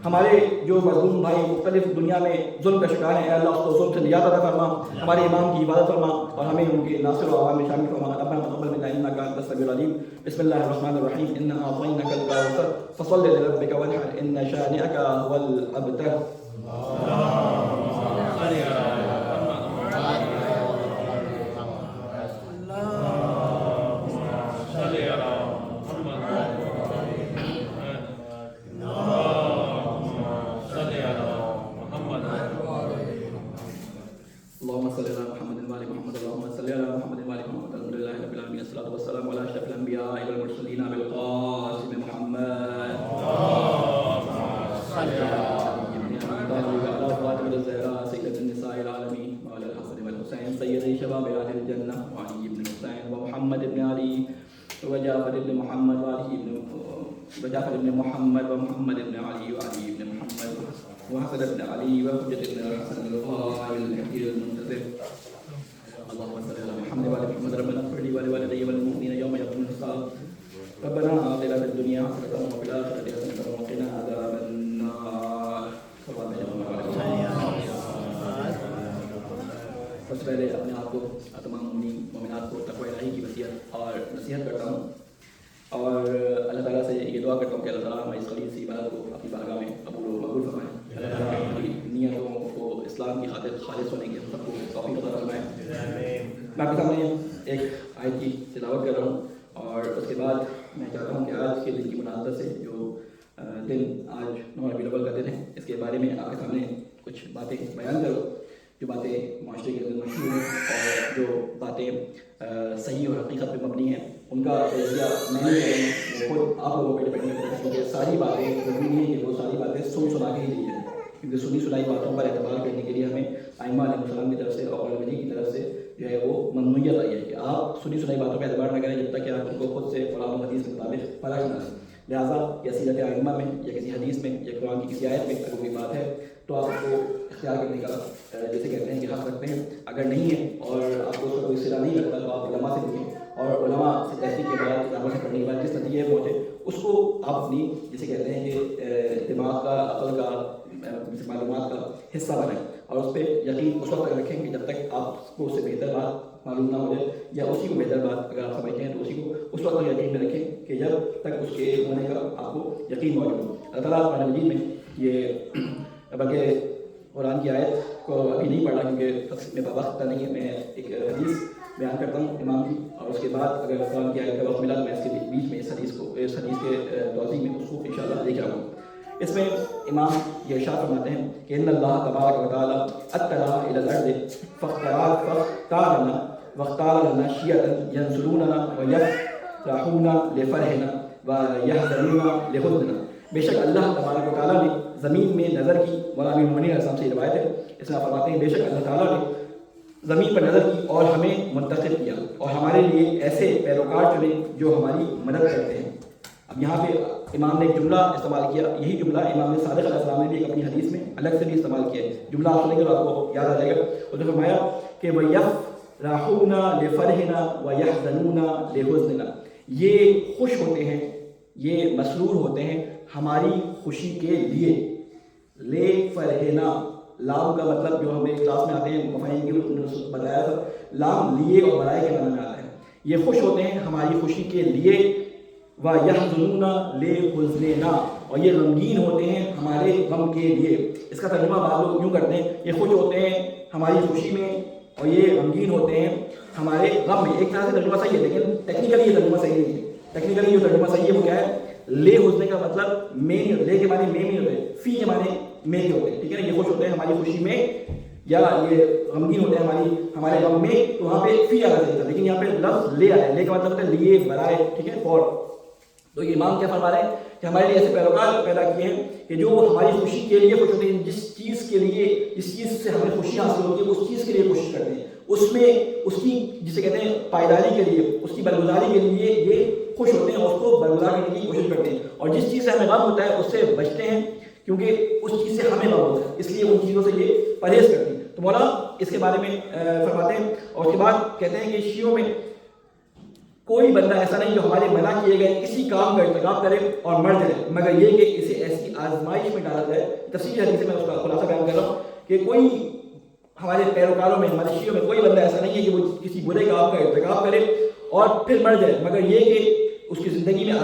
ہمارے جو مظلوم بھائی مختلف دنیا میں ظلم کا شکار ہیں، اے اللہ اس کو ظلم سے نجات عطا فرما. ہمارے امام کی حفاظت فرما اور ہمیں ان کے ناصر و عوام میں شامل فرما. ربنا تقبل منا انك انت السميع العليم. بسم الله الرحمن الرحيم. انا اعطيناك الكوثر فصل لربك وانحر ان شانئك هو الابتر. وجعفر بن محمد ومحمد بن علي وعلي بن محمد وحسن بن علي وحجة بن الحسن القائل الحكيم المنتظر. اللهم صل على محمد وعلى محمد. ربنا اغفر لي ولوالدي وللمؤمنين يوم يقوم الحساب. ربنا آتنا في الدنيا حسنة وفي الآخرة حسنة وقنا عذاب النار. سب سے پہلے اپنے آپ کو تمام مومنات کو تقوی الہی کی وصیت اور نصیحت کرتا ہوں، اور اللہ تعالیٰ سے یہ دعا کرتا ہوں کہ اللہ تعالیٰ ہماری اس خلیل سی عبادت کو اپنی بارگاہ میں قبول و مقبول فرمائے. اللہ تعالیٰ ہماری نیتوں کو اسلام کی خاطر خالص ہونے کی ہم سب کو توفیق عطا فرمائے. میں آپ کے سامنے ایک آیت کی تلاوت کر رہا ہوں، اور اس کے بعد میں چاہتا ہوں کہ آج کے دن کی مناسبت سے جو دن آج 9 ربیع الاول کا دن ہے، اس کے بارے میں آپ کے سامنے کچھ باتیں بیان کروں، جو باتیں معاشرے کے اندر مشہور ہیں اور جو باتیں صحیح اور حقیقت پہ مبنی ہیں. ان کا تجزیہ میں نہیں کروں، وہ خود آپ لوگوں پہ ڈپینڈ کرتا ہے، کیونکہ ساری باتیں ضروری نہیں ہے کہ وہ ساری باتیں سنا کے ہی دی جائیں، کیونکہ سنی سنائی باتوں پر اعتبار کرنے کے لیے ہمیں ائمہ علیہ السلام کی طرف سے اور قرآن مجید کی طرف سے جو ہے وہ ممنوعیت آئی ہے کہ آپ سنی سنائی باتوں پہ اعتبار نہ کریں جب تک کہ آپ ان کو خود سے قرآن و حدیث کے مطابق پڑھا نہ. لہٰذا یا سیرت ائمہ میں یا کسی حدیث میں یا قرآن کی کسی آیت میں اگر کوئی بات ہے تو آپ اس کو اختیار کرنے کا جیسے کہتے ہیں کہ حق رکھتے ہیں. اگر نہیں ہے اور آپ کو اس کا کوئی صلہ نہیں لگتا تو آپ علماء سے پوچھیں, اور علماء سے تحقیق کے بعد کتابوں سے پڑھنے کے بعد جس نتیجے پہنچے اس کو آپ اپنی جسے کہتے ہیں کہ دماغ کا, عقل کا, معلومات کا حصہ بنائیں, اور اس پہ یقین اس وقت تک رکھیں کہ جب تک آپ کو اس سے بہتر بات معلوم نہ ہو جائے, یا اسی کو بہتر بات اگر آپ سمجھتے ہیں تو اسی کو اس وقت تک یقین میں رکھیں کہ جب تک اس کے ہونے کا آپ کو یقین موجود ہو. اللہ تعالیٰ قرآن مجید میں یہ, بلکہ قرآن کی آیت کو ابھی نہیں پڑھا کیونکہ میرا وقت نہیں ہے, میں ایک حدیث بیان کرتا ہوں امام کی, اور اس کے بعد اگر قرآن کی آیت کا وقت ملا تو میں اس کے بیچ میں اس حدیث کے توضیح میں اس کو انشاءاللہ لے کے آؤں. اس میں امام یہ ارشاد فرماتے ہیں کہ ان اللہ تبارک و تعالی اطلع الی الارض فاختارنا واختار لنا شیعۃ ینصروننا ویفرحون لفرحنا ویحزنون لحزننا. بے شک اللہ تبارک و تعالیٰ نے زمین میں نظر کی, مولانا امیر المومنین علیہ السلام سے روایت ہے, اس میں فرماتے ہیں بے شک اللہ تعالیٰ نے زمین پر نظر کی اور ہمیں منتخب کیا اور ہمارے لیے ایسے پیروکار چنے جو ہماری مدد کرتے ہیں. اب یہاں پہ امام نے ایک جملہ استعمال کیا, یہی جملہ امام صادق علیہ السلام نے بھی ایک اپنی حدیث میں الگ سے بھی استعمال کیا ہے. جملہ آپ سنیں گے تو آپ کو یاد آ جائے گا. اس نے فرمایا کہ وَيَفْرَحُونَ لِفَرْحِنَا وَيَحْزَنُونَ لِحُزْنِنَا, یہ خوش ہوتے ہیں, یہ مسرور ہوتے ہیں ہماری خوشی کے لیے. لے فرحنا, لام کا مطلب جو ہمیں کلاس میں آتے ہیں مفاہیم کی بتایا تھا, لام لیے اور برائے کے معنی میں آتا ہے. یہ خوش ہوتے ہیں ہماری خوشی کے لیے, وَيَحْزُنُونَ لِحُزْنِنَا, اور یہ غمگین ہوتے ہیں ہمارے غم کے لیے. اس کا ترجمہ بعض لوگ یوں کرتے ہیں, یہ خوش ہوتے ہیں ہماری خوشی میں اور یہ غمگین ہوتے ہیں ہمارے غم میں. ایک طرح سے ترجمہ صحیح ہے لیکن ٹیکنیکلی یہ ترجمہ صحیح نہیں ہے. ٹیکنیکلی جو ترجمہ صحیح ہے وہ کیا ہے, لے حزن کا مطلب میں نہیں, لے کے معنی میں نہیں ہوتے, فی کے معنی میں کے ہوتے ہیں. ٹھیک ہے نا, یہ خوش ہوتے ہیں ہماری خوشی میں یا یہ غمگین ہوتے ہیں ہمارے غم میں, تو وہاں پہ فی آنا چاہیے تھا, لیکن یہاں پہ لفظ لے آیا. لے کا مطلب ہوتا ہے لیے, برائے. ٹھیک ہے, فور. تو یہ امام کیا فرما رہے ہیں کہ ہمارے لیے ایسے پیروکار پیدا کیے ہیں کہ جو ہماری خوشی کے لیے خوش ہوتے ہیں, جس چیز کے لیے, جس چیز سے ہمیں خوشی حاصل ہوتی ہے اس چیز کے لیے کوشش کرتے ہیں, اس میں اس کی جسے کہتے ہیں پائیداری کے لیے, اس کی برگزاری کے لیے یہ خوش ہوتے ہیں اور اس کو برگزار کرنے کی کوشش کرتے ہیں. اور جس چیز سے ہمیں غم ہوتا ہے اس سے بچتے ہیں کیونکہ اس چیز سے ہمیں غم ہوتا ہے, اس لیے ان چیزوں سے یہ پرہیز کرتے ہیں. تو مولا اس کے بارے میں فرماتے ہیں, اور اس کے بعد کہتے ہیں کہ شیعوں میں کوئی بندہ ایسا نہیں جو ہمارے منع کیے گئے کسی کام کا ارتکاب کرے اور مر جائے, مگر یہ کہ اسے ایسی آزمائش میں ڈالا جائے. تفصیلی حدیث سے میں اس کا خلاصہ بیان کر رہا ہوں کہ کوئی ہمارے پیروکاروں میں, ہمارے شیعوں میں کوئی بندہ ایسا نہیں ہے کہ وہ کسی برے کام کا ارتکاب کرے اور پھر مر جائے, مگر یہ کہ اس کی زندگی میں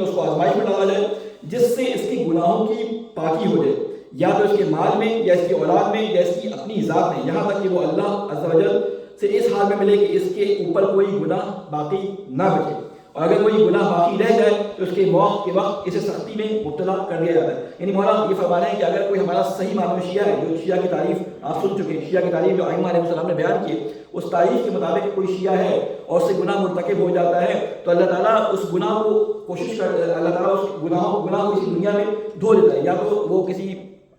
اس کو آزمائش میں ڈالا جائے جس سے اس کے گناہوں کی پاکی ہو جائے, یا تو اس کے مال میں یا اس کی اولاد میں یا اس کی اپنی ذات میں, یہاں تک کہ وہ اللہ عز و جل سے اس حال میں ملے کہ اس کے اوپر کوئی گناہ باقی نہ بچے. اور اگر کوئی گناہ باقی رہ جائے تو اس کے موت کے وقت اسے سختی میں مبتلا کر دیا جاتا ہے. یعنی مولانا یہ فرما رہے ہیں کہ اگر کوئی ہمارا صحیح معنی میں شیعہ ہے, جو شیعہ کی تعریف آپ سن چکے ہیں, شیعہ کی تعریف جو ائمہ علیہ السلام نے بیان کی, اس تعریف کے مطابق کوئی شیعہ ہے اور اس سے گناہ مرتکب ہو جاتا ہے تو اللہ تعالیٰ اس گناہ کو کوشش کرتا ہے, اللہ تعالیٰ اس گناہ کو اسی دنیا میں دھو دیتا ہے, یا تو وہ کسی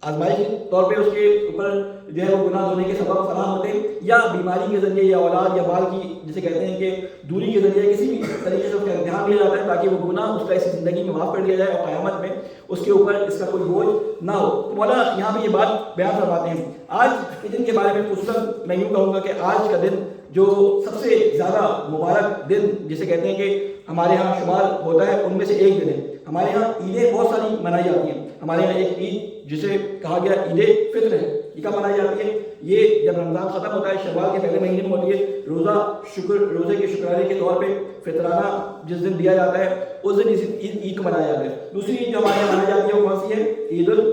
آزمائش کے طور پہ اس کے اوپر جو ہے وہ گناہ دھونے کے سبب فراہم ہوتے ہیں, یا بیماری کے ذریعے یا اولاد یا بال کی جسے کہتے ہیں کہ دوری کے ذریعے کسی بھی طریقے سے اس کا امتحان لیا جاتا ہے تاکہ وہ گناہ اس کا اس زندگی میں معاف کر دیا جائے اور قیامت میں اس کے اوپر اس کا کوئی بوجھ نہ ہو. تو مولا یہاں پہ یہ بات بیان فرماتے ہیں. آج کے دن کے بارے میں خصوصاً میں یوں کہوں گا کہ آج کا دن جو سب سے زیادہ مبارک دن جسے کہتے ہیں کہ ہمارے ہاں شمار ہوتا ہے ان میں سے ایک دن ہے. ہمارے ہاں عیدیں بہت ساری منائی جاتی ہیں. ہمارے یہاں ایک عید جسے کہا گیا عید فطر ہے, یہ کب منائی جاتی ہے؟ یہ جب رمضان ختم ہوتا ہے شوال کے پہلے مہینے میں ہوتی ہے. روزے کے شکرانے کے طور پہ فطرانہ جس دن دیا جاتا ہے اس دن عید کو منایا جاتا ہے. دوسری عید جو ہمارے یہاں منائی جاتی ہے وہ کون سی ہے؟ عید الاضحیٰ.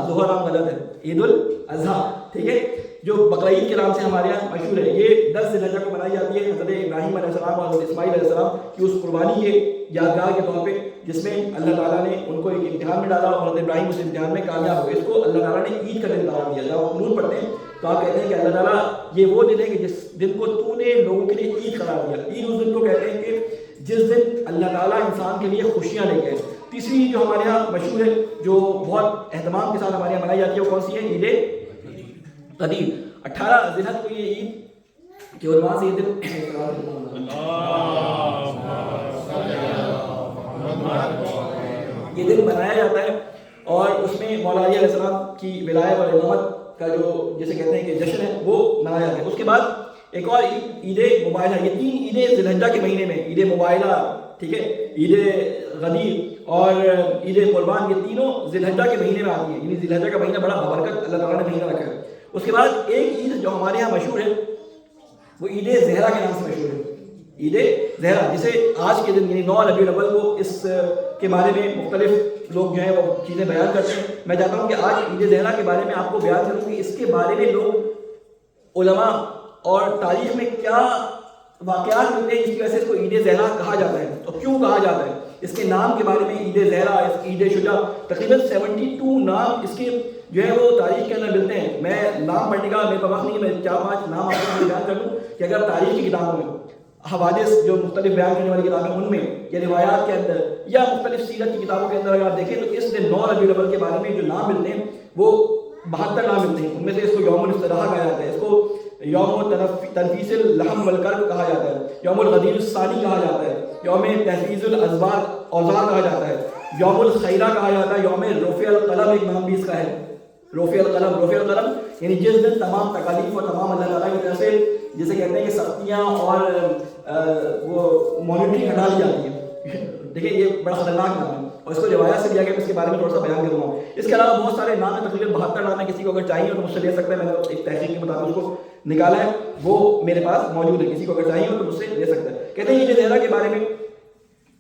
ظہر نام غلط ہے, عید الاضحیٰ. ٹھیک ہے, جو بقرعید کے نام سے ہمارے یہاں مشہور ہے. یہ 10 ذی الحجہ کو منائی جاتی ہے حضرت ابراہیم علیہ السلام اور حضرت اسماعیل علیہ السلام کی اس قربانی کے یادگار کے طور پہ جس میں اللہ تعالیٰ نے ان کو ایک امتحان میں ڈالا اور حضرت ابراہیم اس امتحان میں کامیاب ہوئے. اس کو اللہ تعالیٰ نے عید کا دن قرار دیا. جب آپ قرآن پڑھتے ہیں تو آپ کہتے ہیں کہ اللہ تعالیٰ یہ وہ دن ہے کہ جس دن کو تو نے لوگوں کے لیے عید قرار دیا. عید اس دن کو کہتے ہیں کہ جس دن اللہ تعالیٰ انسان کے لیے خوشیاں لے کے. تیسری جو ہمارے یہاں مشہور ہے جو بہت اہتمام کے ساتھ ہمارے یہاں منائی جاتی ہے وہ کون سی ہے؟ عید قدیر. 18 ذی الحجہ کو یہ عید کے عنوان سے یہ دن یہ دن منایا جاتا ہے اور اس میں کی ولایت اور امامت کا جو جسے کہتے ہیں کہ جشن ہے وہ منایا جاتا ہے. اس کے بعد ایک اور عید مبائلہ. یہ 3 عیدیں ذی الحجہ کے مہینے میں، عید مبائلہ، ٹھیک ہے، عید غدیر اور عید قربان، یہ تینوں ذی الحجہ کے مہینے میں آتی ہیں. یعنی ذی الحجہ کا مہینہ بڑا بابرکت اللہ تعالیٰ نے مہینہ رکھا ہے. اس کے بعد ایک عید جو ہمارے یہاں مشہور ہے وہ عید زہرا کے نام سے مشہور ہے. عید زہرا جسے آج کے دن یعنی 9 ربیع الاول کو اس کے بارے میں مختلف لوگ جو ہیں وہ چیزیں بیان کرتے ہیں. میں چاہتا ہوں کہ آج عید زہرا کے بارے میں آپ کو بیان کروں کہ اس کے بارے میں لوگ علماء اور تاریخ میں کیا واقعات ملتے ہیں جس کی وجہ سے اس کو عید زہرا کہا جاتا ہے اور کیوں کہا جاتا ہے. اس کے نام کے بارے میں عید زہرا، عید شجاع، تقریباً 72 نام اس کے جو ہے وہ تاریخ کے اندر ملتے ہیں. میں نام پڑھنے کا میرے پاس وقت نہیں ہے، میں 4-5 نام آپ کو بیان کر دوں کہ اگر تاریخ کی کتابوں میں، حوادث جو مختلف بیان کرنے والی کتابیں ان میں یا روایات کے اندر یا مختلف سیرت کی کتابوں کے اندر اگر آپ دیکھیں تو اس دن 9 ربیع الاول کے بارے میں جو نام ملتے ہیں وہ 72 نام ملتے ہیں. ان میں سے اس کو یوم الاستراحہ کہا جاتا ہے، اس کو یوم تنفیس اللحم والکرب کہا جاتا ہے، یوم الغدیر الثانی کہا جاتا ہے، یوم تحفیظ الازبار اوزار کہا جاتا ہے، یوم الخیرہ کہا جاتا ہے، یوم رفع القلم ایک نام بھی اس کا ہے. رفع القلم یعنی جس دن تمام تکالیف اور تمام اللہ تعالیٰ کی طرف سے جسے کہتے ہیں کہ سختیاں اور وہ مانیٹری ہٹا دی جاتی ہے. دیکھیں یہ بڑا خطرناک نام ہے اور اس کو روایات سے لیا گیا، اس کے بارے میں تھوڑا سا بیان کروں گا. اس کے علاوہ بہت سارے نام ہیں، تقریباً 72 نام ہیں. کسی کو اگر چاہیے تو مجھ سے لے سکتا ہے، میں نے ایک تحقیق کے مطابق اس کو نکالا ہے، وہ میرے پاس موجود ہے. کسی کو اگر چاہیے تو مجھ سے لے سکتا ہے. کہتے ہیں عید زہرا کے بارے میں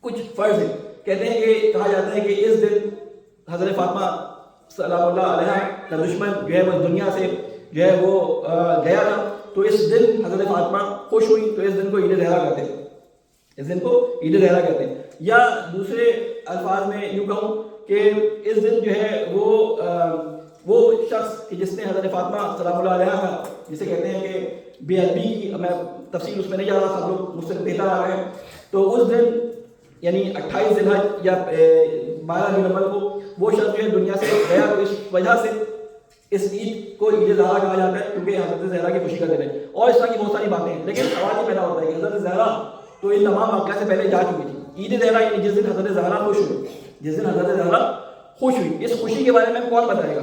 کچھ فرض ہیں. کہتے ہیں کہ کہا جاتا ہے کہ اس دن حضرت فاطمہ سلام اللہ علیہ کا دشمن جو ہے وہ دنیا سے جو ہے وہ گیا تھا، تو اس دن حضرت فاطمہ خوش ہوئی، تو اس دن کو عید زہرا کہتے ہیں. اس دن کو عید زہرا کہتے ہیں. یا دوسرے الفاظ میں یوں کہوں کہ اس دن جو ہے وہ شخص کہ جس نے حضرت فاطمہ سلام اللہ علیہ کا جسے کہتے ہیں کہ بے ادبی کی، میں تفصیل اس میں نہیں جا رہا، سب لوگ مجھ سے بہتر آ رہے ہیں، تو اس دن یعنی 28 ذی الحجہ یا 12 ربیع الاول کو وہ شخص جو ہے دنیا سے گیا، تو اس وجہ سے اس عید کو عید زہرا کہا جاتا ہے کیونکہ حضرت زہرا کی خوشی کا دن ہے. اور اس طرح کی بہت ساری باتیں ہیں، لیکن سوال یہ پیدا ہوتا ہے کہ حضرت زہرا تو ان تمام واقعات سے پہلے جا چکی تھی. عید زہرا یعنی جس دن حضرت زہرا خوش ہوئی، جس دن حضرت زہرا خوش ہوئی، اس خوشی کے بارے میں کون بتائے گا؟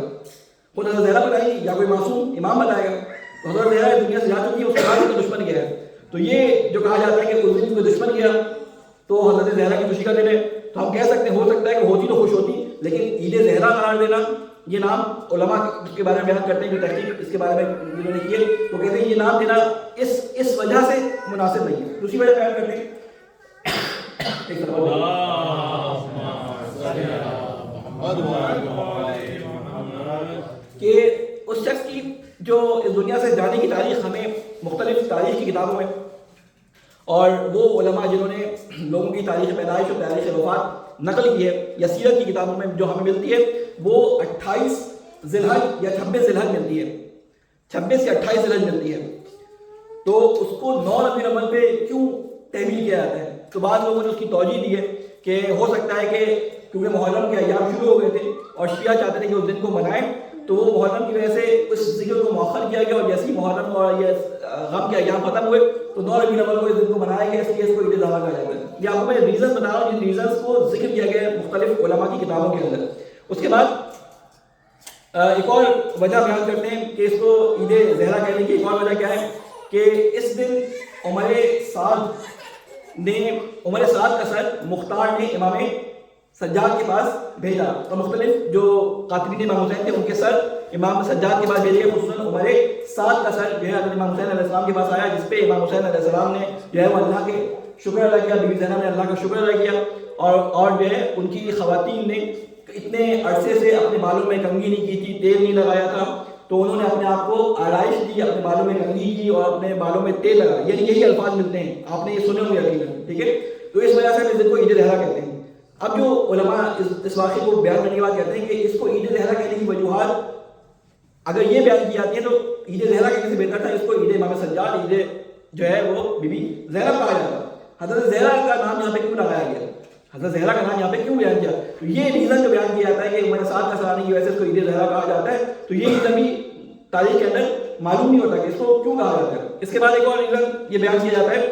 خود حضرت زہرا بتائے گی یا کوئی معصوم امام بتائے گا؟ تو حضرت زہرا دنیا سے جا چکی ہے، اس کے بعد اس کا دشمن گیا ہے. تو یہ جو کہا جاتا ہے کہ اس دن کوئی دشمن گیا تو حضرت زہرا کی خوشی کا دن ہے، تو ہم کہہ سکتے ہیں ہو سکتا ہے کہ ہوتی تو خوش ہوتی، لیکن عید زہرا قرار دینا یہ نام علماء اس کے بارے میں بیان کرتے ہیں کہ تحقیق اس کے بارے میں جنہوں نے کیے تو کہتے ہیں یہ نام دینا اس وجہ سے مناسب نہیں ہے. دوسری وجہ بیان کرتے ہیں کہ اس شخص کی جو اس دنیا سے جانے کی تاریخ ہمیں مختلف تاریخ کی کتابوں میں اور وہ علماء جنہوں نے لوگوں کی تاریخ پیدائش اور تاریخ وفات نقل کی ہے یا سیرت کی کتابوں میں جو ہمیں ملتی ہے وہ 28 ذی الحجہ یا 26 ذی الحجہ ملتی ہے، 26 یا 28 ذی الحجہ ملتی ہے. تو اس کو 9 ربیع الاول پہ کیوں تعمیل کیا جاتا ہے؟ تو بعض لوگوں نے اس کی توجہ دی ہے کہ ہو سکتا ہے کہ کیونکہ محرم کے ایام شروع ہو گئے تھے اور شیعہ چاہتے تھے کہ اس دن کو منائیں، تو وہ محرم کی وجہ سے اس ذکر کو مؤخر کیا گیا اور جیسے ہی محرم اور یہ غم کے ایام ختم ہوئے تو 9 ربیع الاول کو اس دن کو منایا گیا، اس لیے اس کو عید زہرا کہا جاتا ہے. یہ آپ کو میں ریزن بتا رہا ہوں جن ریزنس کو ذکر کیا گیا ہے مختلف علماء کی کتابوں کے اندر. اس کے بعد ایک اور وجہ بیان کرتے ہیں کہ اس کو عید زہرا کہنے کی ایک اور وجہ کیا ہے کہ اس دن عمر سعد کا سر مختار نے امام سجاد کے پاس بھیجا، تو مختلف جو قاتلین امام حسین تھے ان کے سر امام سجاد کے پاس بھیجے گئے، خصوصاً عمر سعد کا سر جو ہے حضرت امام حسین علیہ السلام کے پاس آیا، جس پہ امام حسین علیہ السلام نے جو ہے وہ اللہ کے شکر ادا کیا، بی بی زینب نے اللہ کا شکر ادا کیا اور جو ہے ان کی خواتین نے اتنے عرصے سے اپنے بالوں میں کنگھی نہیں کی تھی، تیل نہیں لگایا تھا، تو انہوں نے اپنے آپ کو آرائش دی، اپنے بالوں میں کنگھی کی اور اپنے بالوں میں تیل لگا، یعنی یہی الفاظ ملتے ہیں، آپ نے یہ سنے ہوں گے یقیناً، ٹھیک ہے. تو اس وجہ سے ہم اس دن کو عید زہرا کہتے ہیں. اب جو علماء اس واقعے کو بیان کرنے کے بعد کہتے ہیں کہ اس کو عید زہرا کہنے کی وجوہات اگر یہ بیان کی جاتی ہیں تو عید زہرا کہنے سے بہتر تھا اس کو عید امام سجاد، عید جو ہے وہ بی بی زینب کہا جاتا. حضرت زہرا کا نام یہاں پہ کیوں لگایا گیا؟ حضرت زہرا کا نام یہاں پہ کیوں بیان کیا؟ تو یہ ریزن جو بیان کیا جاتا ہے کہ عمر سعد کا سرانے کی وجہ سے اس کو عید زہرا کہا جاتا ہے، تو یہ ریزن بھی تاریخ کے اندر معلوم نہیں ہوتا کہ اس کو کیوں کہا جاتا ہے. اس کے بعد ایک اور ریزن یہ بیان کیا جاتا ہے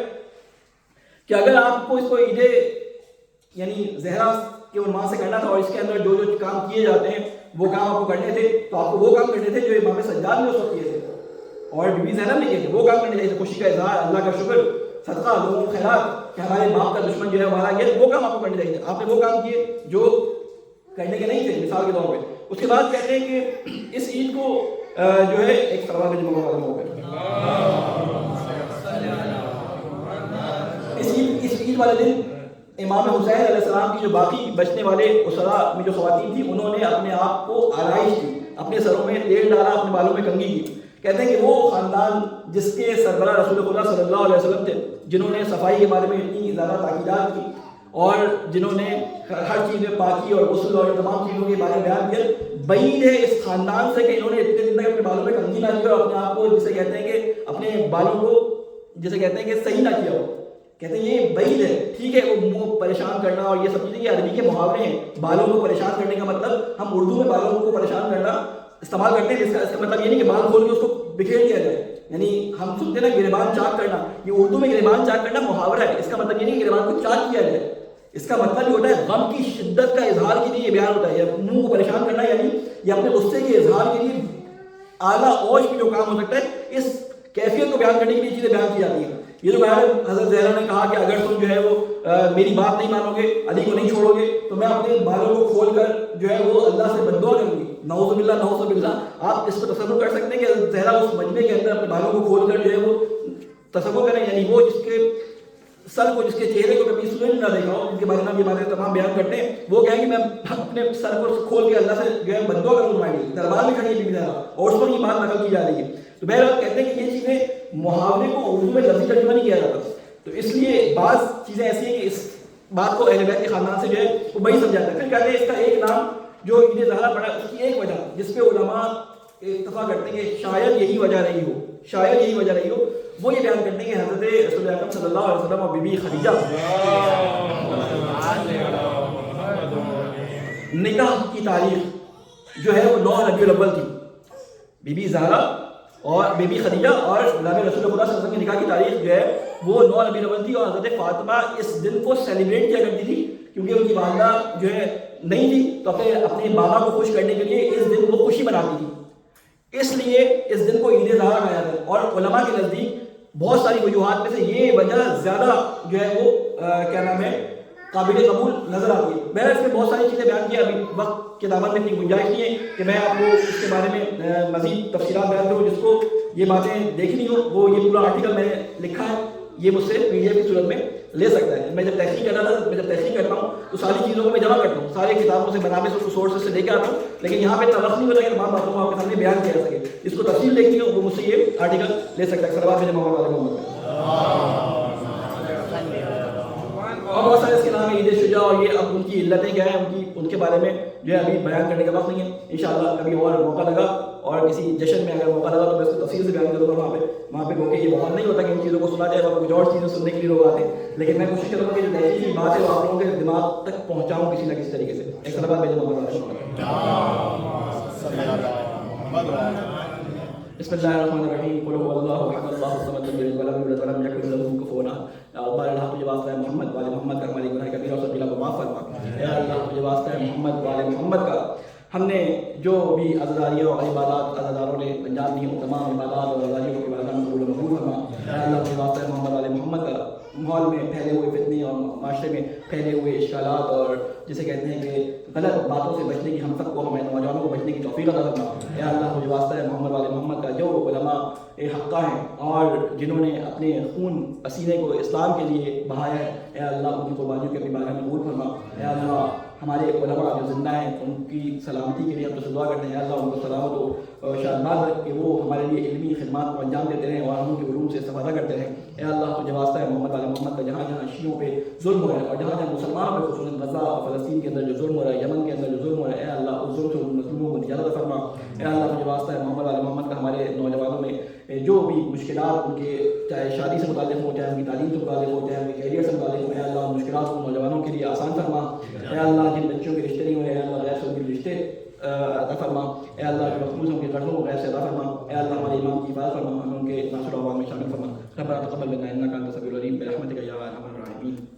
کہ اگر آپ کو اس کو عید یعنی زہرا کے عنوان سے کرنا تھا اور اس کے اندر جو کام کیے جاتے ہیں وہ کام آپ کو کرنے تھے تو آپ کو وہ کام کرنے تھے جو امام سجاد نے اس وقت کیے تھے اور بی بی زینب نے کیے تھے. وہ کام کرنے چاہیے تھے, خوشی کا اظہار, اللہ کا شکر, صدقہ, لوگوں کو خیرات کہ ہمارے باپ کا دشمن جو ہے ہمارا یہ, وہ کام آپ کو کرنے چاہیے تھے. آپ نے وہ کام کیے جو کرنے کے نہیں تھے مثال کے طور پہ. اس کے بعد کہتے ہیں کہ اس عید کو جو ہے ایک سوال میں جمع ہو گیا اس عید والے دن امام حسین علیہ السلام کی جو باقی بچنے والے اسرا میں جو خواتین تھیں انہوں نے اپنے آپ کو آرائش کی, اپنے سروں میں تیل ڈالا, اپنے بالوں میں کنگھی کی. کہتے ہیں کہ وہ خاندان جس کے سربراہ رسول خدا صلی اللہ علیہ وسلم تھے, جنہوں نے صفائی کے بارے میں اتنی زیادہ تاکیدات کی اور جنہوں نے ہر چیز میں پاکی اور غسل اور تمام چیزوں کے بارے میں بیان کیا, بعید ہے اس خاندان سے کہ انہوں نے اتنے دن تک اپنے بالوں میں کنگھی نہ کی اور اپنے آپ کو جسے کہتے ہیں کہ اپنے بالوں کو جسے کہتے ہیں کہ صحیح نہ کیا ہو. کہتے ہیں یہ بعید ہے. ٹھیک ہے وہ منہ پریشان کرنا اور یہ سب چیزیں یہ عربی کے محاورے ہیں. بالوں کو پریشان کرنے کا مطلب ہم اردو میں بالوں کو پریشان کرنا استعمال کرتے ہیں, اس کا مطلب یہ نہیں کہ بال کھول کے اس کو بکھیر دیا جائے. یعنی ہم سنتے ہیں نا گریبان چاک کرنا, یہ اردو میں گریبان چاک کرنا محاورہ ہے. اس کا مطلب یہ نہیں کہ گریبان کو چاک کیا جائے, اس کا مطلب یہ ہوتا ہے غم کی شدت کا اظہار کے لیے یہ بیان ہوتا ہے. منہ کو پریشان کرنا یعنی یہ اپنے غصے کے اظہار کے لیے اعلیٰ اوج میں جو کام ہو سکتا ہے, اس کیفیت کو بیان کرنے کے لیے چیزیں بیان کی جاتی ہیں. یہ جو حضرت زہرا نے کہا کہ اگر تم جو ہے وہ میری بات نہیں مانو گے, علی کو نہیں چھوڑو گے, تو میں اپنے بالوں کو کھول کر جو ہے وہ اللہ سے بد دعا کروں گی. نعوذ باللہ نعوذ باللہ. آپ اس پر تصور کر سکتے ہیں کہ حضرت زہرا اس مجمع کے اندر اپنے بالوں کو کھول کر جو ہے وہ تصور کریں, یعنی وہ جس کے سر کو, جس کے چہرے کو کبھی سنے نہ دیکھا ہو, جن کے بارے میں ہم یہ باتیں تمام بیان کرتے ہیں, وہ کہیں کہ میں اپنے سر کو کھول کے اللہ سے جو ہے بد دعا کروں تمہارے لیے. دربار میں کھڑی ہے بی بی زہرا اور اس پر یہ بات نقل کی جا رہی ہے. تو بہرحال کہتے ہیں کہ یہ چیزیں محاورے کو اردو میں لفظی ترجمہ نہیں کیا جاتا, تو اس لیے بعض چیزیں ایسی ہیں کہ اس بات کو اہل بیت کے خاندان سے جو ہے وہ بڑی سمجھاتا ہے. پھر کہتے ہیں اس کا ایک نام جو عید زہرا پڑا ہے, اس کی ایک وجہ جس پہ علماء اتفاق کرتے ہیں کہ شاید یہی وجہ رہی ہو, شاید یہی وجہ رہی ہو, وہ یہ بیان کرتے ہیں کہ حضرت رسول اکرم صلی اللہ علیہ وسلم اور بی بی خدیجہ نکاح کی تاریخ جو ہے وہ 9 ربیع الاول تھی. بی بی زہرا اور بی بی خدیجہ اور غلام رسول خدا صلی اللہ علیہ وسلم کی نکاح کی تاریخ جو ہے وہ 9 ربیع الاول تھی, اور حضرت فاطمہ اس دن کو سیلیبریٹ کیا کرتی تھی کیونکہ ان کی والدہ جو ہے نہیں تھی, تو اپنے بابا کو خوش کرنے کے لیے اس دن وہ خوشی مناتی تھی. اس لیے اس دن کو عید زہرا کہا جاتا ہے. اور علماء کے نزدیک بہت ساری وجوہات میں سے یہ وجہ زیادہ جو ہے وہ کیا نام ہے قابل قبول نظر آتی ہے. میں نے اس میں بہت ساری چیزیں بیان کی, ابھی وقت کی دعوت میں اتنی گنجائش نہیں ہے کہ میں آپ کو اس کے بارے میں مزید تفصیلات بیان کروں. جس کو یہ باتیں دیکھنی ہو وہ یہ پورا آرٹیکل میں نے لکھا ہے, یہ مجھ سے پی ڈی ایف کی صورت میں لے سکتا ہے. میں جب تحقیق کرتا ہوں تو ساری چیزوں کو میں جمع کرتا ہوں, سارے کتابوں سے بنانے سے سورسز سے لے کے آتا ہوں, لیکن یہاں پہ توقع نہیں ہوتا کہ تمام باتوں کو آپ کے سامنے بیان کیا جا سکے. جس کو تفصیل دیکھنی ہو وہ مجھ سے یہ آرٹیکل لے سکتا ہے. سلوات میں محمد علیہ محمد اور بہت سارے اس کے نام ہے عید شجاع, اور یہ اب ان کی علتیں کیا ہیں ان کے بارے میں جو ہے ابھی بیان کرنے کا وقت نہیں ہے. انشاءاللہ کبھی اور موقع لگا اور کسی جشن میں اگر موقع لگا تو میں اس کو تفصیل سے بیان کروں گا. وہاں پہ کیونکہ یہ بہت نہیں ہوتا کہ ان چیزوں کو سنا جائے, وہاں کچھ اور چیزیں سننے کے لیے لوگ آتے ہیں, لیکن میں کوشش کروں گا کہ جو تحقیقی بات ہے وہ آپ لوگوں کے دماغ تک پہنچاؤں کسی نہ کسی طریقے سے. ایک سلام بھیجیں بسم اللہ الرحمن الرحیم. قل هو اللہ احد اللہ الصمد لم یلد ولم یولد ولم یکن له کفوا احد. اللہ اللہ تجھے واسطہ ہے محمد والے محمد کا ہماری گناہ کبیرہ اور صغیرہ کو معاف فرما. اے اللہ تجھے واسطہ ہے محمد والے محمد کا ہم نے جو بھی عزاداریوں اور عبادات عزاداروں نے انجام دی ہیں تمام عبادات اور عزاداریوں کی عبادات قبول و مقبول فرما. اے اللہ تجھے واسطہ ہے محمد والے محمد کا ماحول میں پھیلے ہوئے فتنے اور معاشرے میں پھیلے ہوئے اشکالات اور جسے کہتے ہیں کہ غلط باتوں سے بچنے کی ہم سب کو ہمیں نوجوانوں کو بچنے کی توفیق عطا فرما. اے اللہ تجھے واسطہ ہے محمد والے محمد کا جو علماء حقہ ہیں اور جنہوں نے اپنے خون پسینے کو اسلام کے لیے بہایا ہے, اے اللہ ان کی قربانیوں کے اپنی بارگاہ میں قبول فرما. اے اللہ ہمارے علماء جو زندہ ہیں ان کی سلامتی کے لیے ہم تو دعا کرتے ہیں. اللہ ان کو سلامت و شادماد رکھ کہ وہ ہمارے لیے علمی خدمات کو انجام دیتے رہیں اور ہم ان کے علوم سے استفادہ کرتے رہیں. اے اللہ تجھے واسطہ ہے محمد والے محمد کا جہاں جہاں شیعوں پہ ظلم ہو رہا ہے اور جہاں جہاں مسلمانوں پہ خصوصاً غزہ اور فلسطین کے اندر جو ظلم ہو رہا ہے, یمن کے اندر جو ظلم ہو رہا ہے, اے اللہ اس ظلم سے ان مظلوموں کو نجات عطا فرما. اے اللہ تجھے واسطہ ہے محمد والے محمد کا ہمارے نوجوانوں میں جو بھی مشکلات ان کے چاہے شادی سے متعلق ہو, چاہے ان کی تعلیم سے متعلق ہو, چاہے ان کے کیریئر سے متعلق ہو, اے اللہ ان مشکلات کو نوجوانوں کے لیے آسان فرما. اے اللہ جن بچوں کے رشتے نہیں ہو رہے, اے اللہ غیر سے ان کے رشتے عطا فرما. اے اللہ جو مقبوض ہوں کے قرضوں کو غیر سے عطا فرما. اے اللہ ہمارے امام کی حفاظت فرما, ہمیں ان کے ناصر و عوام میں شامل فرما. ربنا تقبل منا انک انت السمیع العلیم برحمتک یا ارحم الراحمین.